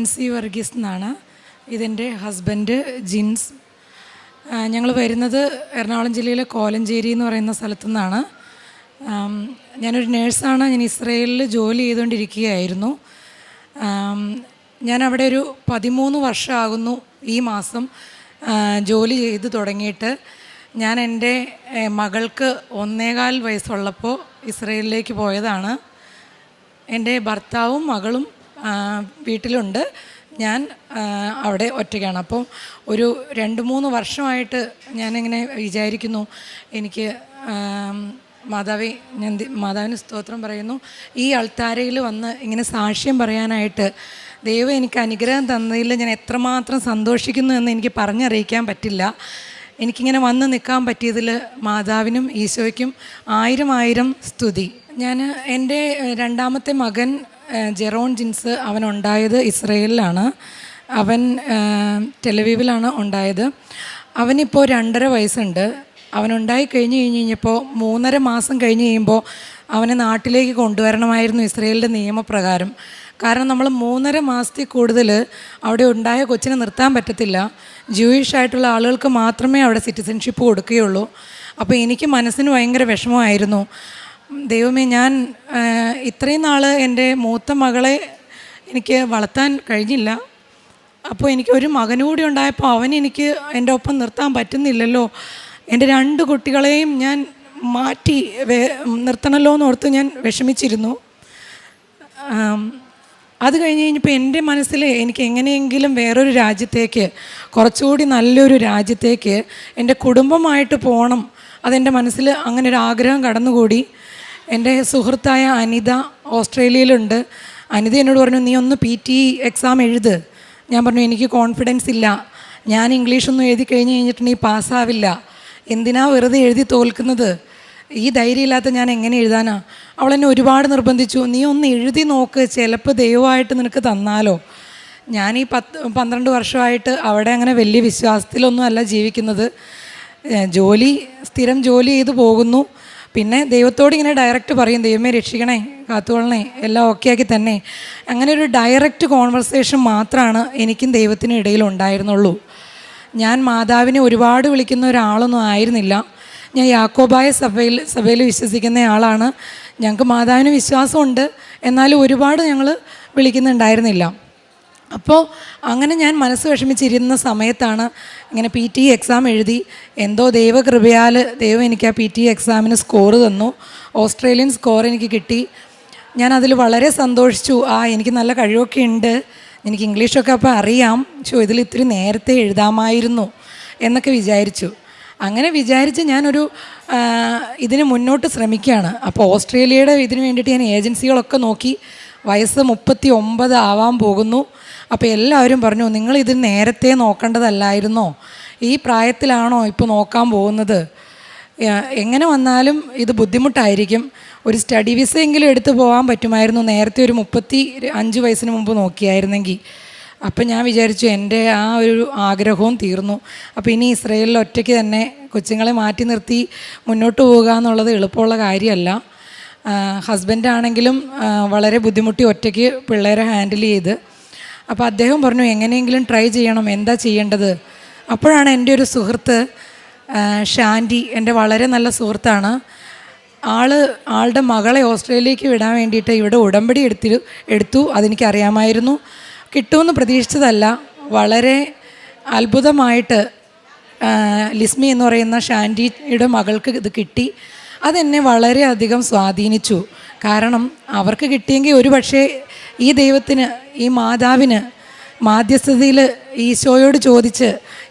ജിൻസി വർഗീസ് എന്നാണ്. ഇതെൻ്റെ ഹസ്ബൻഡ് ജിൻസ്. ഞങ്ങൾ വരുന്നത് എറണാകുളം ജില്ലയിലെ കോലഞ്ചേരി എന്ന് പറയുന്ന സ്ഥലത്തു നിന്നാണ്. ഞാനൊരു നേഴ്സാണ്. ഞാൻ ഇസ്രയേലിൽ ജോലി ചെയ്തുകൊണ്ടിരിക്കുകയായിരുന്നു. ഞാൻ അവിടെ ഒരു 13 വർഷമാകുന്നു ഈ മാസം ജോലി ചെയ്ത് തുടങ്ങിയിട്ട്. ഞാൻ എൻ്റെ മകൾക്ക് 1.25 വയസ്സുള്ളപ്പോൾ ഇസ്രയേലിലേക്ക് പോയതാണ്. എൻ്റെ ഭർത്താവും മകളും വീട്ടിലുണ്ട്. ഞാൻ അവിടെ ഒറ്റയ്ക്കാണ്. അപ്പോൾ ഒരു 2-3 വർഷമായിട്ട് ഞാനിങ്ങനെ വിചാരിക്കുന്നു, എനിക്ക് മാതാവിന് സ്തോത്രം പറയുന്നു, ഈ അൾത്താരയിൽ വന്ന് ഇങ്ങനെ സാക്ഷ്യം പറയാനായിട്ട് ദൈവം എനിക്ക് അനുഗ്രഹം തന്നതിൽ ഞാൻ എത്രമാത്രം സന്തോഷിക്കുന്നു എന്ന് എനിക്ക് പറഞ്ഞറിയിക്കാൻ പറ്റില്ല. എനിക്കിങ്ങനെ വന്ന് നിൽക്കാൻ പറ്റിയതിൽ മാതാവിനും ഈശോയ്ക്കും 1000 സ്തുതി. ഞാൻ എൻ്റെ രണ്ടാമത്തെ മകൻ ജെറോൺ ജിൻസ്, അവനുണ്ടായത് ഇസ്രയേലിലാണ്. അവൻ ടെലവീവിലാണ് ഉണ്ടായത്. അവനിപ്പോൾ 2.5 വയസ്സുണ്ട്. അവനുണ്ടായി കഴിഞ്ഞപ്പോൾ 3.5 മാസം കഴിഞ്ഞ് കഴിയുമ്പോൾ അവനെ നാട്ടിലേക്ക് കൊണ്ടുവരണമായിരുന്നു ഇസ്രയേലിൻ്റെ നിയമപ്രകാരം. കാരണം നമ്മൾ 3.5 മാസത്തിൽ കൂടുതൽ അവിടെ ഉണ്ടായ കൊച്ചിനെ നിർത്താൻ പറ്റത്തില്ല. ജൂയിഷ് ആയിട്ടുള്ള ആളുകൾക്ക് മാത്രമേ അവിടെ സിറ്റിസൺഷിപ്പ് കൊടുക്കുകയുള്ളൂ. അപ്പോൾ എനിക്ക് മനസ്സിന് ഭയങ്കര വിഷമമായിരുന്നു. ദൈവമേ, ഞാൻ ഇത്രയും നാൾ എൻ്റെ മൂത്ത മകളെ എനിക്ക് വളർത്താൻ കഴിഞ്ഞില്ല. അപ്പോൾ എനിക്ക് ഒരു മകനുകൂടി ഉണ്ടായപ്പോൾ അവനെനിക്ക് എൻ്റെ ഒപ്പം നിർത്താൻ പറ്റുന്നില്ലല്ലോ. എൻ്റെ 2 കുട്ടികളെയും ഞാൻ മാറ്റി നിർത്തണമല്ലോ എന്നോർത്ത് ഞാൻ വിഷമിച്ചിരുന്നു. അത് കഴിഞ്ഞപ്പോൾ എൻ്റെ മനസ്സിൽ എനിക്ക് എങ്ങനെയെങ്കിലും വേറൊരു രാജ്യത്തേക്ക്, കുറച്ചുകൂടി നല്ലൊരു രാജ്യത്തേക്ക് എൻ്റെ കുടുംബമായിട്ട് പോകണം. അതെൻ്റെ മനസ്സിൽ അങ്ങനെ ഒരു ആഗ്രഹം കടന്നുകൂടി. എൻ്റെ സുഹൃത്തായ അനിത ഓസ്ട്രേലിയയിലുണ്ട്. അനിത എന്നോട് പറഞ്ഞു, നീ ഒന്ന് PT എക്സാം എഴുത്. ഞാൻ പറഞ്ഞു, എനിക്ക് കോൺഫിഡൻസ് ഇല്ല, ഞാൻ ഇംഗ്ലീഷൊന്നും എഴുതി കഴിഞ്ഞിട്ടുണ്ടെങ്കിൽ പാസ്സാവില്ല, എന്തിനാ വെറുതെ എഴുതി തോൽക്കുന്നത്, ഈ ധൈര്യമില്ലാത്ത ഞാൻ എങ്ങനെ എഴുതാനാ. അവളെന്നെ ഒരുപാട് നിർബന്ധിച്ചു, നീ ഒന്ന് എഴുതി നോക്ക്, ചിലപ്പോൾ ദൈവമായിട്ട് നിനക്ക് തന്നാലോ. ഞാൻ ഈ 12 വർഷമായിട്ട് അവിടെ അങ്ങനെ വലിയ വിശ്വാസത്തിലൊന്നും അല്ല ജീവിക്കുന്നത്. സ്ഥിരം ജോലി ചെയ്ത് പോകുന്നു. പിന്നെ ദൈവത്തോട് ഇങ്ങനെ ഡയറക്റ്റ് പറയും, ദൈവമേ രക്ഷിക്കണേ, കാത്തുകൊള്ളണേ, എല്ലാം ഓക്കെ ആക്കി തന്നെ. അങ്ങനെ ഒരു ഡയറക്റ്റ് കോൺവെർസേഷൻ മാത്രമാണ് എനിക്കും ദൈവത്തിനും ഇടയിലുണ്ടായിരുന്നുള്ളൂ. ഞാൻ മാതാവിനെ ഒരുപാട് വിളിക്കുന്ന ഒരാളൊന്നും ആയിരുന്നില്ല. ഞാൻ യാക്കോബായ സഭയിൽ വിശ്വസിക്കുന്ന ആളാണ്. ഞങ്ങൾക്ക് മാതാവിന് വിശ്വാസമുണ്ട്, എന്നാലും ഒരുപാട് ഞങ്ങൾ വിളിക്കുന്നുണ്ടായിരുന്നില്ല. അപ്പോൾ അങ്ങനെ ഞാൻ മനസ്സ് വിഷമിച്ചിരുന്ന സമയത്താണ് ഇങ്ങനെ PT എക്സാം എഴുതി. എന്തോ ദൈവകൃപയാൽ ദൈവം എനിക്ക് ആ PT എക്സാമിന് സ്കോർ തന്നു. ഓസ്ട്രേലിയൻ സ്കോർ എനിക്ക് കിട്ടി. ഞാൻ അതിൽ വളരെ സന്തോഷിച്ചു. എനിക്ക് നല്ല കഴിവൊക്കെ ഉണ്ട്, എനിക്ക് ഇംഗ്ലീഷൊക്കെ അപ്പോൾ അറിയാം, ഇതിൽ ഇത്തിരി നേരത്തെ എഴുതാമായിരുന്നു എന്നൊക്കെ വിചാരിച്ചു. അങ്ങനെ വിചാരിച്ച് ഞാനൊരു ഇതിന് മുന്നോട്ട് ശ്രമിക്കുകയാണ്. അപ്പോൾ ഓസ്ട്രേലിയയുടെ ഇതിന് വേണ്ടിയിട്ട് ഞാൻ ഏജൻസികളൊക്കെ നോക്കി. വയസ്സ് 39 ആവാൻ പോകുന്നു. അപ്പോൾ എല്ലാവരും പറഞ്ഞു, നിങ്ങളിത് നേരത്തെ നോക്കേണ്ടതല്ലായിരുന്നോ, ഈ പ്രായത്തിലാണോ ഇപ്പോൾ നോക്കാൻ പോകുന്നത്, എങ്ങനെ വന്നാലും ഇത് ബുദ്ധിമുട്ടായിരിക്കും, ഒരു സ്റ്റഡി വിസയെങ്കിലും എടുത്ത് പോകാൻ പറ്റുമായിരുന്നു, നേരത്തെ ഒരു 35 വയസ്സിന് മുമ്പ് നോക്കിയായിരുന്നെങ്കിൽ. അപ്പം ഞാൻ വിചാരിച്ചു എൻ്റെ ആ ഒരു ആഗ്രഹവും തീർന്നു. അപ്പോൾ ഇനി ഇസ്രയേലിൽ ഒറ്റയ്ക്ക് തന്നെ കൊച്ചുങ്ങളെ മാറ്റി നിർത്തി മുന്നോട്ട് പോകുക എന്നുള്ളത് എളുപ്പമുള്ള കാര്യമല്ല. ഹസ്ബൻഡാണെങ്കിലും വളരെ ബുദ്ധിമുട്ടി ഒറ്റയ്ക്ക് പിള്ളേരെ ഹാൻഡിൽ ചെയ്ത്. അപ്പോൾ അദ്ദേഹം പറഞ്ഞു, എങ്ങനെയെങ്കിലും ട്രൈ ചെയ്യണം, എന്താ ചെയ്യേണ്ടത്. അപ്പോഴാണ് എൻ്റെ ഒരു സുഹൃത്ത് ഷാൻഡി, എൻ്റെ വളരെ നല്ല സുഹൃത്താണ്. ആളുടെ മകളെ ഓസ്ട്രേലിയക്ക് വിടാൻ വേണ്ടിയിട്ട് ഇവിടെ ഉടമ്പടി എടുത്തു. അതെനിക്കറിയാമായിരുന്നു. കിട്ടുമെന്ന് പ്രതീക്ഷിച്ചതല്ല. വളരെ അത്ഭുതമായിട്ട് ലിസ്മി എന്ന് പറയുന്ന ഷാൻഡിയുടെ മകൾക്ക് ഇത് കിട്ടി. അതെന്നെ വളരെയധികം സ്വാധീനിച്ചു. കാരണം അവർക്ക് കിട്ടിയെങ്കിൽ ഒരു പക്ഷേ ഈ ദൈവത്തിന്, ഈ മാതാവിന് മാധ്യസ്ഥതയിൽ ഈശോയോട് ചോദിച്ച്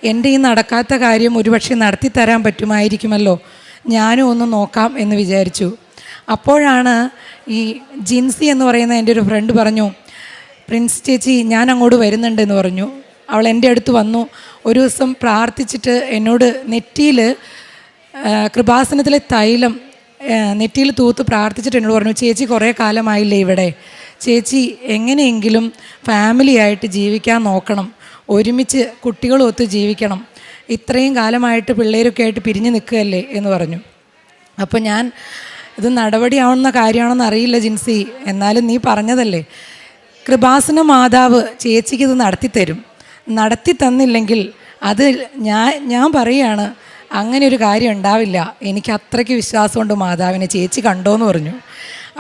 എൻ്റെ ഈ നടക്കാത്ത കാര്യം ഒരുപക്ഷെ നടത്തിത്തരാൻ പറ്റുമായിരിക്കുമല്ലോ, ഞാനും ഒന്ന് നോക്കാം എന്ന് വിചാരിച്ചു. അപ്പോഴാണ് ഈ ജിൻസി എന്ന് പറയുന്ന എൻ്റെ ഒരു ഫ്രണ്ട് പറഞ്ഞു, പ്രിൻസ് ചേച്ചി ഞാൻ അങ്ങോട്ട് വരുന്നുണ്ടെന്ന് പറഞ്ഞു. അവൾ എൻ്റെ അടുത്ത് വന്നു. ഒരു ദിവസം പ്രാർത്ഥിച്ചിട്ട് എന്നോട് നെറ്റിയിൽ കൃപാസനത്തിലെ തൈലം നെറ്റിയിൽ തൂത്ത് പ്രാർത്ഥിച്ചിട്ട് എന്നോട് പറഞ്ഞു, ചേച്ചി കുറേ കാലമായില്ലേ ഇവിടെ, ചേച്ചി എങ്ങനെയെങ്കിലും ഫാമിലിയായിട്ട് ജീവിക്കാൻ നോക്കണം, ഒരുമിച്ച് കുട്ടികളൊത്ത് ജീവിക്കണം, ഇത്രയും കാലമായിട്ട് പിള്ളേരൊക്കെ ആയിട്ട് പിരിഞ്ഞ് നിൽക്കുകയല്ലേ എന്ന് പറഞ്ഞു. അപ്പോൾ ഇത് നടപടിയാവുന്ന കാര്യമാണെന്ന് അറിയില്ല ജിൻസി, എന്നാലും നീ പറഞ്ഞതല്ലേ, കൃപാസന മാതാവ് ചേച്ചിക്ക് ഇത് നടത്തിത്തരും. നടത്തി തന്നില്ലെങ്കിൽ അത് ഞാൻ പറയുകയാണ്, അങ്ങനെ ഒരു കാര്യം ഉണ്ടാവില്ല. എനിക്ക് അത്രയ്ക്ക് വിശ്വാസമുണ്ട് മാതാവിനെ, ചേച്ചി കണ്ടോയെന്ന് പറഞ്ഞു.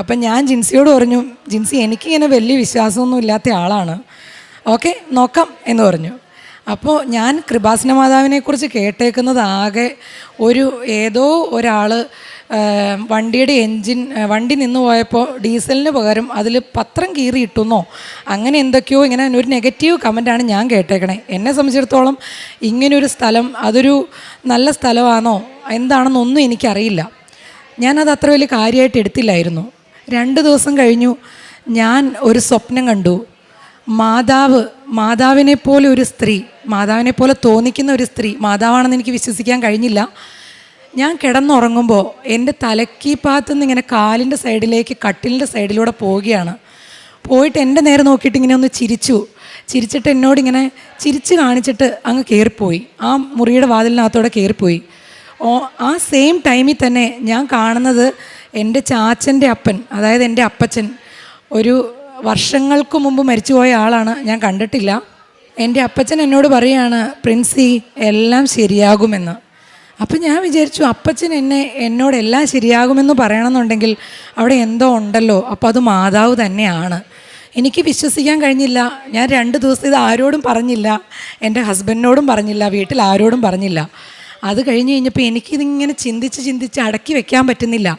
അപ്പം ഞാൻ ജിൻസിയോട് പറഞ്ഞു, ജിൻസി എനിക്കിങ്ങനെ വലിയ വിശ്വാസമൊന്നും ഇല്ലാത്ത ആളാണ്, ഓക്കെ നോക്കാം എന്ന് പറഞ്ഞു. അപ്പോൾ ഞാൻ കൃപാസന മാതാവിനെക്കുറിച്ച് കേട്ടേക്കുന്നത് ആകെ ഏതോ ഒരാൾ വണ്ടിയുടെ വണ്ടി നിന്ന് പോയപ്പോൾ ഡീസലിന് പകരം അതിൽ പത്രം കീറിയിട്ടുന്നോ അങ്ങനെ എന്തൊക്കെയോ ഇങ്ങനെ ഒരു നെഗറ്റീവ് കമൻറ്റാണ് ഞാൻ കേട്ടേക്കണേ. എന്നെ സംബന്ധിച്ചിടത്തോളം ഇങ്ങനൊരു സ്ഥലം അതൊരു നല്ല സ്ഥലമാണോ എന്താണെന്നൊന്നും എനിക്കറിയില്ല. ഞാനത് അത്ര വലിയ കാര്യമായിട്ട് എടുത്തില്ലായിരുന്നു. 2 ദിവസം കഴിഞ്ഞു, ഞാൻ ഒരു സ്വപ്നം കണ്ടു. മാതാവിനെ പോലെ ഒരു സ്ത്രീ, മാതാവിനെ പോലെ തോന്നിക്കുന്ന ഒരു സ്ത്രീ, മാതാവാണെന്ന് എനിക്ക് വിശ്വസിക്കാൻ കഴിഞ്ഞില്ല. ഞാൻ കിടന്നുറങ്ങുമ്പോൾ എൻ്റെ തലക്കീപ്പാത്തുനിന്ന് ഇങ്ങനെ കാലിൻ്റെ സൈഡിലേക്ക് കട്ടിലിൻ്റെ സൈഡിലൂടെ പോവുകയാണ്. പോയിട്ട് എൻ്റെ നേരെ നോക്കിയിട്ട് ഇങ്ങനെ ഒന്ന് ചിരിച്ചിട്ട് എന്നോടിങ്ങനെ ചിരിച്ച് കാണിച്ചിട്ട് അങ്ങ് കയറിപ്പോയി. ആ മുറിയുടെ വാതിലിനകത്തോടെ കയറിപ്പോയി. ആ സെയിം ടൈമിൽ തന്നെ ഞാൻ കാണുന്നത് എൻ്റെ ചാച്ചൻ്റെ അപ്പൻ, അതായത് എൻ്റെ അപ്പച്ചൻ, ഒരു വർഷങ്ങൾക്ക് മുമ്പ് മരിച്ചുപോയ ആളാണ്, ഞാൻ കണ്ടിട്ടില്ല. എൻ്റെ അപ്പച്ചൻ എന്നോട് പറയുകയാണ്, പ്രിൻസി എല്ലാം ശരിയാകുമെന്ന്. അപ്പം ഞാൻ വിചാരിച്ചു, അപ്പച്ചൻ എന്നോട് എല്ലാം ശരിയാകുമെന്ന് പറയണമെന്നുണ്ടെങ്കിൽ അവിടെ എന്തോ ഉണ്ടല്ലോ, അപ്പോൾ അത് മാതാവ് തന്നെയാണ്. എനിക്ക് വിശ്വസിക്കാൻ കഴിഞ്ഞില്ല. ഞാൻ 2 ദിവസം ഇത് ആരോടും പറഞ്ഞില്ല, എൻ്റെ ഹസ്ബൻഡിനോടും പറഞ്ഞില്ല, വീട്ടിൽ ആരോടും പറഞ്ഞില്ല. അത് കഴിഞ്ഞപ്പോൾ എനിക്കിതിങ്ങനെ ചിന്തിച്ച് അടക്കി വെക്കാൻ പറ്റുന്നില്ല.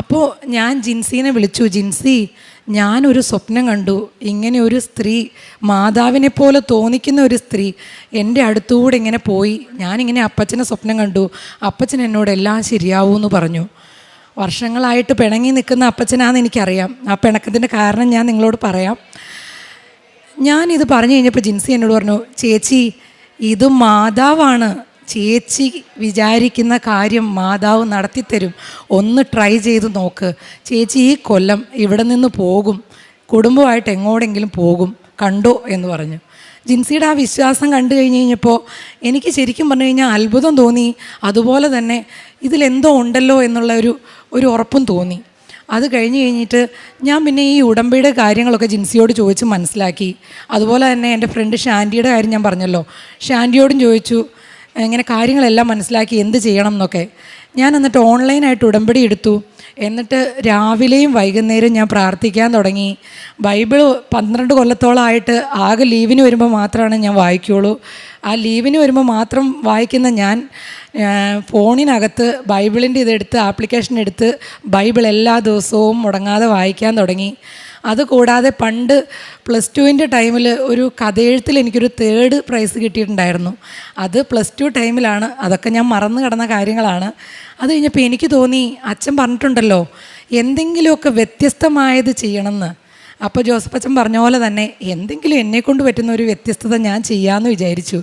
അപ്പോൾ ഞാൻ ജിൻസീനെ വിളിച്ചു, ജിൻസി ഞാനൊരു സ്വപ്നം കണ്ടു, ഇങ്ങനെ ഒരു സ്ത്രീ, മാതാവിനെ പോലെ തോന്നിക്കുന്ന ഒരു സ്ത്രീ എൻ്റെ അടുത്തൂടെ ഇങ്ങനെ പോയി. ഞാനിങ്ങനെ അപ്പച്ചനെ സ്വപ്നം കണ്ടു, അപ്പച്ചൻ എന്നോട് എല്ലാം ശരിയാവൂന്ന് പറഞ്ഞു. വർഷങ്ങളായിട്ട് പിണങ്ങി നിൽക്കുന്ന അപ്പച്ചനാണെന്ന് എനിക്കറിയാം. ആ പിണക്കത്തിൻ്റെ കാരണം ഞാൻ നിങ്ങളോട് പറയാം. ഞാനിത് പറഞ്ഞു കഴിഞ്ഞപ്പോൾ ജിൻസി എന്നോട് പറഞ്ഞു, ചേച്ചി ഇത് മാതാവാണ്, ചേച്ചി വിചാരിക്കുന്ന കാര്യം മാതാവ് നടത്തിത്തരും, ഒന്ന് ട്രൈ ചെയ്ത് നോക്ക്. ചേച്ചി ഈ കൊല്ലം ഇവിടെ നിന്ന് പോകും, കുടുംബമായിട്ട് എങ്ങോടെങ്കിലും പോകും, കണ്ടോ എന്ന് പറഞ്ഞു. ജിൻസിയുടെ ആ വിശ്വാസം കണ്ടു കഴിഞ്ഞപ്പോൾ എനിക്ക് ശരിക്കും പറഞ്ഞു കഴിഞ്ഞാൽ അത്ഭുതം തോന്നി. അതുപോലെ തന്നെ ഇതിലെന്തോ ഉണ്ടല്ലോ എന്നുള്ള ഒരു ഉറപ്പും തോന്നി. അത് കഴിഞ്ഞിട്ട് ഞാൻ പിന്നെ ഈ ഉടമ്പടിയുടെ കാര്യങ്ങളൊക്കെ ജിൻസിയോട് ചോദിച്ച് മനസ്സിലാക്കി. അതുപോലെ തന്നെ എൻ്റെ ഫ്രണ്ട് ഷാൻഡിയുടെ കാര്യം ഞാൻ പറഞ്ഞല്ലോ, ഷാൻഡിയോടും ചോദിച്ചു, ഇങ്ങനെ കാര്യങ്ങളെല്ലാം മനസ്സിലാക്കി എന്ത് ചെയ്യണം എന്നൊക്കെ. ഞാൻ എന്നിട്ട് ഓൺലൈനായിട്ട് ഉടമ്പടി എടുത്തു. എന്നിട്ട് രാവിലെയും വൈകുന്നേരവും ഞാൻ പ്രാർത്ഥിക്കാൻ തുടങ്ങി. ബൈബിൾ 12 കൊല്ലത്തോളമായിട്ട് ആകെ ലീവിന് വരുമ്പോൾ മാത്രമാണ് ഞാൻ വായിക്കുകയുള്ളൂ. ആ ലീവിന് വരുമ്പോൾ മാത്രം വായിക്കുന്ന ഞാൻ ഫോണിനകത്ത് ബൈബിളിൻ്റെ ഇതെടുത്ത് ആപ്ലിക്കേഷൻ എടുത്ത് ബൈബിൾ എല്ലാ ദിവസവും മുടങ്ങാതെ വായിക്കാൻ തുടങ്ങി. അതുകൂടാതെ പണ്ട് +2 ടൈമിൽ ഒരു കഥയെഴുത്തിൽ എനിക്കൊരു 3rd പ്രൈസ് കിട്ടിയിട്ടുണ്ടായിരുന്നു. അത് +2 ടൈമിലാണ്. അതൊക്കെ ഞാൻ മറന്നു കിടന്ന കാര്യങ്ങളാണ്. അത് കഴിഞ്ഞപ്പോൾ എനിക്ക് തോന്നി, അച്ഛൻ പറഞ്ഞിട്ടുണ്ടല്ലോ എന്തെങ്കിലുമൊക്കെ വ്യത്യസ്തമായത് ചെയ്യണമെന്ന്. അപ്പോൾ ജോസഫ് അച്ഛൻ പറഞ്ഞ പോലെ തന്നെ എന്തെങ്കിലും എന്നെക്കൊണ്ട് പറ്റുന്ന ഒരു വ്യത്യസ്തത ഞാൻ ചെയ്യാമെന്ന് വിചാരിച്ചു.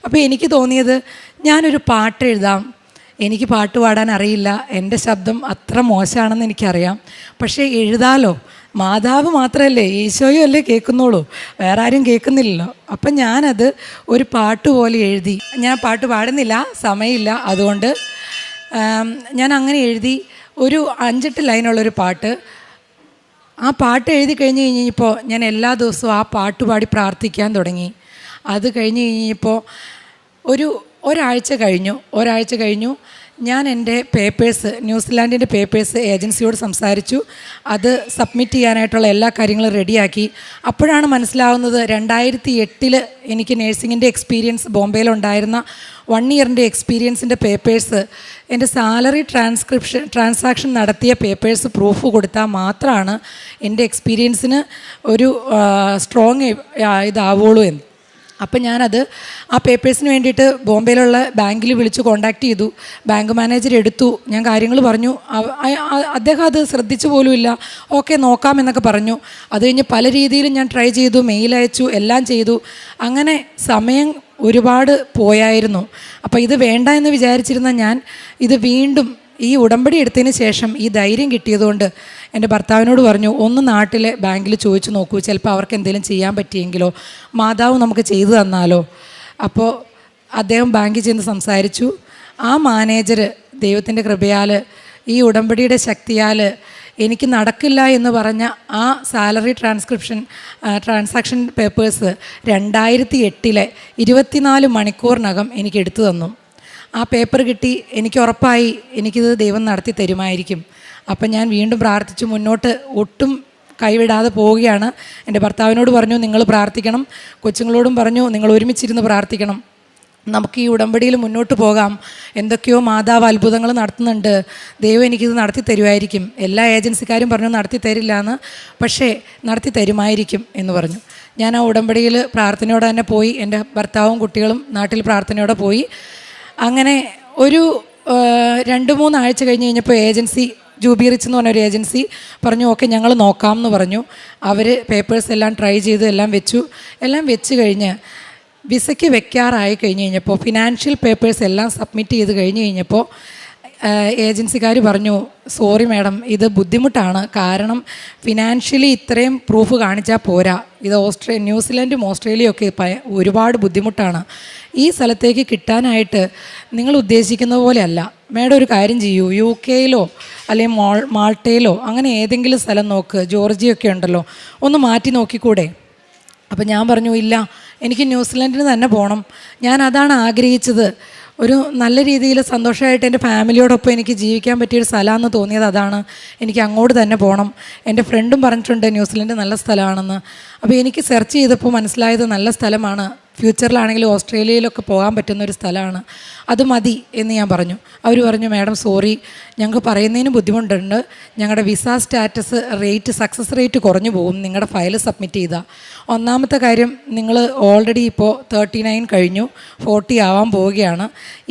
അപ്പോൾ എനിക്ക് തോന്നിയത്, ഞാനൊരു പാട്ട് എഴുതാം. എനിക്ക് പാട്ട് പാടാൻ അറിയില്ല, എൻ്റെ ശബ്ദം അത്ര മോശമാണെന്ന് എനിക്കറിയാം, പക്ഷേ എഴുതാലോ. മാതാവ് മാത്രമല്ലേ, ഈശോയും അല്ലേ കേൾക്കുന്നുള്ളൂ, വേറെ ആരും കേൾക്കുന്നില്ലല്ലോ. അപ്പം ഞാനത് ഒരു പാട്ട് പോലെ എഴുതി. ഞാൻ പാട്ട് പാടുന്നില്ല, സമയമില്ല, അതുകൊണ്ട് ഞാൻ അങ്ങനെ എഴുതി ഒരു 5-8 ലൈനുള്ളൊരു പാട്ട്. ആ പാട്ട് എഴുതി കഴിഞ്ഞപ്പോൾ ഞാൻ എല്ലാ ദിവസവും ആ പാട്ട് പാടി പ്രാർത്ഥിക്കാൻ തുടങ്ങി. അത് കഴിഞ്ഞപ്പോൾ ഒരാഴ്ച കഴിഞ്ഞു. ഞാൻ എൻ്റെ പേപ്പേഴ്സ്, ന്യൂസിലാൻഡിൻ്റെ പേപ്പേഴ്സ് ഏജൻസിയോട് സംസാരിച്ചു. അത് സബ്മിറ്റ് ചെയ്യാനായിട്ടുള്ള എല്ലാ കാര്യങ്ങളും റെഡിയാക്കി. അപ്പോഴാണ് മനസ്സിലാവുന്നത്, 2008 എനിക്ക് നേഴ്സിങ്ങിൻ്റെ എക്സ്പീരിയൻസ് ബോംബെയിലുണ്ടായിരുന്ന 1 ഇയറിൻ്റെ എക്സ്പീരിയൻസിൻ്റെ പേപ്പേഴ്സ്, എൻ്റെ സാലറി ട്രാൻസാക്ഷൻ നടത്തിയ പേപ്പേഴ്സ് പ്രൂഫ് കൊടുത്താൽ മാത്രമാണ് എൻ്റെ എക്സ്പീരിയൻസിന് ഒരു സ്ട്രോങ് ഇതാവുള്ളൂ എന്ന്. അപ്പം ഞാനത് ആ പേപ്പേഴ്സിന് വേണ്ടിയിട്ട് ബോംബെയിലുള്ള ബാങ്കിൽ വിളിച്ച് കോൺടാക്റ്റ് ചെയ്തു. ബാങ്ക് മാനേജർ എടുത്തു. ഞാൻ കാര്യങ്ങൾ പറഞ്ഞു. അദ്ദേഹം അത് ശ്രദ്ധിച്ചു പോലുമില്ല. ഓക്കെ നോക്കാമെന്നൊക്കെ പറഞ്ഞു. അത് കഴിഞ്ഞ് പല രീതിയിലും ഞാൻ ട്രൈ ചെയ്തു, മെയിൽ അയച്ചു, എല്ലാം ചെയ്തു. അങ്ങനെ സമയം ഒരുപാട് പോയായിരുന്നു. അപ്പോൾ ഇത് വേണ്ട എന്ന് വിചാരിച്ചിരുന്ന ഞാൻ ഇത് വീണ്ടും ഈ ഉടമ്പടി എടുത്തതിന് ശേഷം ഈ ധൈര്യം കിട്ടിയതുകൊണ്ട് എൻ്റെ ഭർത്താവിനോട് പറഞ്ഞു, ഒന്ന് നാട്ടിലെ ബാങ്കിൽ ചോദിച്ചു നോക്കൂ, ചിലപ്പോൾ അവർക്ക് എന്തെങ്കിലും ചെയ്യാൻ പറ്റിയെങ്കിലോ, മാതാവ് നമുക്ക് ചെയ്തു തന്നാലോ. അപ്പോൾ അദ്ദേഹം ബാങ്കിൽ ചെന്ന് സംസാരിച്ചു. ആ മാനേജർ ദൈവത്തിൻ്റെ കൃപയാൽ, ഈ ഉടമ്പടിയുടെ ശക്തിയാൽ എനിക്ക് നടക്കില്ല എന്ന് പറഞ്ഞ ആ സാലറി ട്രാൻസാക്ഷൻ പേപ്പേഴ്സ് 2008 24 മണിക്കൂറിനകം എനിക്ക് എടുത്തു തന്നു. ആ പേപ്പർ കിട്ടി. എനിക്ക് ഉറപ്പായി എനിക്കിത് ദൈവം നടത്തി തരുമായിരിക്കും. അപ്പം ഞാൻ വീണ്ടും പ്രാർത്ഥിച്ചു, മുന്നോട്ട് ഒട്ടും കൈവിടാതെ പോവുകയാണ്. എൻ്റെ ഭർത്താവിനോട് പറഞ്ഞു, നിങ്ങൾ പ്രാർത്ഥിക്കണം. കൊച്ചുങ്ങളോടും പറഞ്ഞു, നിങ്ങൾ ഒരുമിച്ചിരുന്ന് പ്രാർത്ഥിക്കണം. നമുക്ക് ഈ ഉടമ്പടിയിൽ മുന്നോട്ട് പോകാം. എന്തൊക്കെയോ മാതാവ് അത്ഭുതങ്ങൾ നടത്തുന്നുണ്ട്. ദൈവം എനിക്കിത് നടത്തി തരുമായിരിക്കും. എല്ലാ ഏജൻസിക്കാരും പറഞ്ഞു നടത്തി തരില്ല എന്ന്, പക്ഷേ നടത്തി തരുമായിരിക്കും എന്ന് പറഞ്ഞു. ഞാൻ ആ ഉടമ്പടിയിൽ പ്രാർത്ഥനയോടെ തന്നെ പോയി. എൻ്റെ ഭർത്താവും കുട്ടികളും നാട്ടിൽ പ്രാർത്ഥനയോടെ പോയി. അങ്ങനെ ഒരു 2-3 ആഴ്ച കഴിഞ്ഞ് കഴിഞ്ഞപ്പോൾ ഏജൻസി, ജൂബി റിച്ച് എന്ന് പറഞ്ഞൊരു ഏജൻസി പറഞ്ഞു, ഓക്കെ ഞങ്ങൾ നോക്കാം എന്ന് പറഞ്ഞു. അവർ പേപ്പേഴ്സ് എല്ലാം ട്രൈ ചെയ്ത് എല്ലാം വെച്ച് കഴിഞ്ഞ് വിസയ്ക്ക് വെക്കാറായി കഴിഞ്ഞ് കഴിഞ്ഞപ്പോൾ, ഫിനാൻഷ്യൽ പേപ്പേഴ്സ് എല്ലാം സബ്മിറ്റ് ചെയ്ത് കഴിഞ്ഞ് കഴിഞ്ഞപ്പോൾ ഏജൻസിക്കാർ പറഞ്ഞു, സോറി മാഡം, ഇത് ബുദ്ധിമുട്ടാണ്. കാരണം ഫിനാൻഷ്യലി ഇത്രയും പ്രൂഫ് കാണിച്ചാൽ പോരാ. ഇത് ന്യൂസിലൻഡും ഓസ്ട്രേലിയയും ഒക്കെ ഒരുപാട് ബുദ്ധിമുട്ടാണ്. ഈ സ്ഥലത്തേക്ക് കിട്ടാനായിട്ട് നിങ്ങൾ ഉദ്ദേശിക്കുന്ന പോലെയല്ല. മാഡം ഒരു കാര്യം ചെയ്യൂ, UK അല്ലെങ്കിൽ മാൾട്ടയിലോ അങ്ങനെ ഏതെങ്കിലും സ്ഥലം നോക്ക്. ജോർജിയൊക്കെ ഉണ്ടല്ലോ, ഒന്ന് മാറ്റി നോക്കിക്കൂടെ? അപ്പം ഞാൻ പറഞ്ഞു, ഇല്ല, എനിക്ക് ന്യൂസിലൻഡിന് തന്നെ പോകണം. ഞാൻ അതാണ് ആഗ്രഹിച്ചത്. ഒരു നല്ല രീതിയിൽ സന്തോഷമായിട്ട് എൻ്റെ ഫാമിലിയോടൊപ്പം എനിക്ക് ജീവിക്കാൻ പറ്റിയൊരു സ്ഥലമാണെന്ന് തോന്നിയത് അതാണ്. എനിക്ക് അങ്ങോട്ട് തന്നെ പോകണം. എൻ്റെ ഫ്രണ്ടും പറഞ്ഞിട്ടുണ്ട് ന്യൂസിലൻഡ് നല്ല സ്ഥലമാണെന്ന്. അപ്പോൾ എനിക്ക് സെർച്ച് ചെയ്തപ്പോൾ മനസ്സിലായത് നല്ല സ്ഥലമാണ്. ഫ്യൂച്ചറിലാണെങ്കിലും ഓസ്ട്രേലിയയിലൊക്കെ പോകാൻ പറ്റുന്നൊരു സ്ഥലമാണ്. അത് മതി എന്ന് ഞാൻ പറഞ്ഞു. അവർ പറഞ്ഞു, മാഡം സോറി, ഞങ്ങൾക്ക് പറയുന്നതിന് ബുദ്ധിമുട്ടുണ്ട്. ഞങ്ങളുടെ വിസ സ്റ്റാറ്റസ് സക്സസ് റേറ്റ് കുറഞ്ഞു പോകും നിങ്ങളുടെ ഫയൽ സബ്മിറ്റ് ചെയ്താൽ. ഒന്നാമത്തെ കാര്യം, നിങ്ങൾ ഓൾറെഡി ഇപ്പോൾ 39 കഴിഞ്ഞു, 40 ആവാൻ പോവുകയാണ്.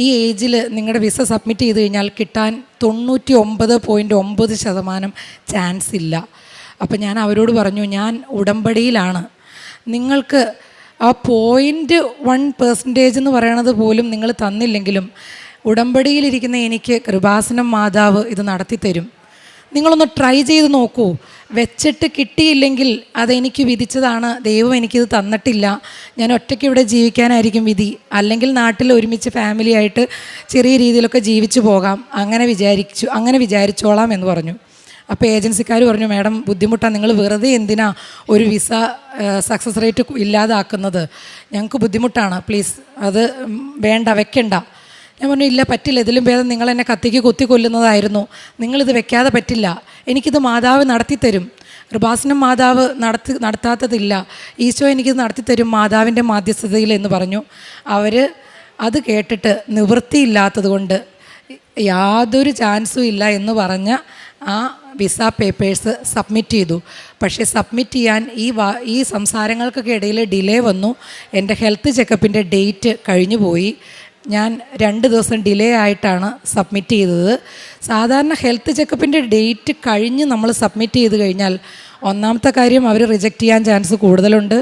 ഈ ഏജിൽ നിങ്ങളുടെ വിസ സബ്മിറ്റ് ചെയ്ത് കഴിഞ്ഞാൽ കിട്ടാൻ 99.9% ചാൻസ് ഇല്ല. അപ്പം ഞാൻ അവരോട് പറഞ്ഞു, ഞാൻ ഉടമ്പടിയിലാണ്. നിങ്ങൾക്ക് ആ 0.1% എന്ന് പറയണത് പോലും നിങ്ങൾ തന്നില്ലെങ്കിലും ഉടമ്പടിയിലിരിക്കുന്ന എനിക്ക് കൃപാസനം മാതാവ് ഇത് നടത്തി തരും. നിങ്ങളൊന്ന് ട്രൈ ചെയ്ത് നോക്കൂ. വെച്ചിട്ട് കിട്ടിയില്ലെങ്കിൽ അതെനിക്ക് വിധിച്ചതാണ്. ദൈവം എനിക്കിത് തന്നിട്ടില്ല. ഞാൻ ഒറ്റയ്ക്ക് ഇവിടെ ജീവിക്കാനായിരിക്കും വിധി. അല്ലെങ്കിൽ നാട്ടിൽ ഒരുമിച്ച് ഫാമിലി ആയിട്ട് ചെറിയ രീതിയിലൊക്കെ ജീവിച്ചു പോകാം. അങ്ങനെ വിചാരിച്ചോളാം എന്ന് പറഞ്ഞു. അപ്പോൾ ഏജൻസിക്കാർ പറഞ്ഞു, മാഡം ബുദ്ധിമുട്ടാണ്, നിങ്ങൾ വെറുതെ എന്തിനാ ഒരു വിസ സക്സസ് റേറ്റ് ഇല്ലാതാക്കുന്നത്? ഞങ്ങൾക്ക് ബുദ്ധിമുട്ടാണ്, പ്ലീസ് അത് വേണ്ട, വെക്കണ്ട. ഞാൻ പറഞ്ഞു, ഇല്ല പറ്റില്ല, ഇതിലും ഭേദം നിങ്ങൾ എന്നെ കത്തിക്ക് കുത്തി കൊല്ലുന്നതായിരുന്നു. നിങ്ങളിത് വെക്കാതെ പറ്റില്ല. എനിക്കിത് മാതാവ് നടത്തിത്തരും. കൃപാസനം മാതാവ് നടത്താത്തതില്ല. ഈശോ എനിക്കിത് നടത്തിത്തരും മാതാവിൻ്റെ മാധ്യസ്ഥതയിൽ എന്ന് പറഞ്ഞു. അവർ അത് കേട്ടിട്ട് നിവൃത്തിയില്ലാത്തത് കൊണ്ട് യാതൊരു ചാൻസും ഇല്ല എന്ന് പറഞ്ഞ ആ വിസ പേപ്പേഴ്സ് സബ്മിറ്റ് ചെയ്തു. പക്ഷേ സബ്മിറ്റ് ചെയ്യാൻ ഈ സംസാരങ്ങൾക്കൊക്കെ ഇടയിൽ ഡിലേ വന്നു. എൻ്റെ ഹെൽത്ത് ചെക്കപ്പിൻ്റെ ഡേറ്റ് കഴിഞ്ഞു പോയി. ഞാൻ 2 ദിവസം ഡിലേ ആയിട്ടാണ് സബ്മിറ്റ് ചെയ്തത്. സാധാരണ ഹെൽത്ത് ചെക്കപ്പിൻ്റെ ഡേറ്റ് കഴിഞ്ഞ് നമ്മൾ സബ്മിറ്റ് ചെയ്ത് കഴിഞ്ഞാൽ, ഒന്നാമത്തെ കാര്യം അവർ റിജക്റ്റ് ചെയ്യാൻ ചാൻസ് കൂടുതലുണ്ട്.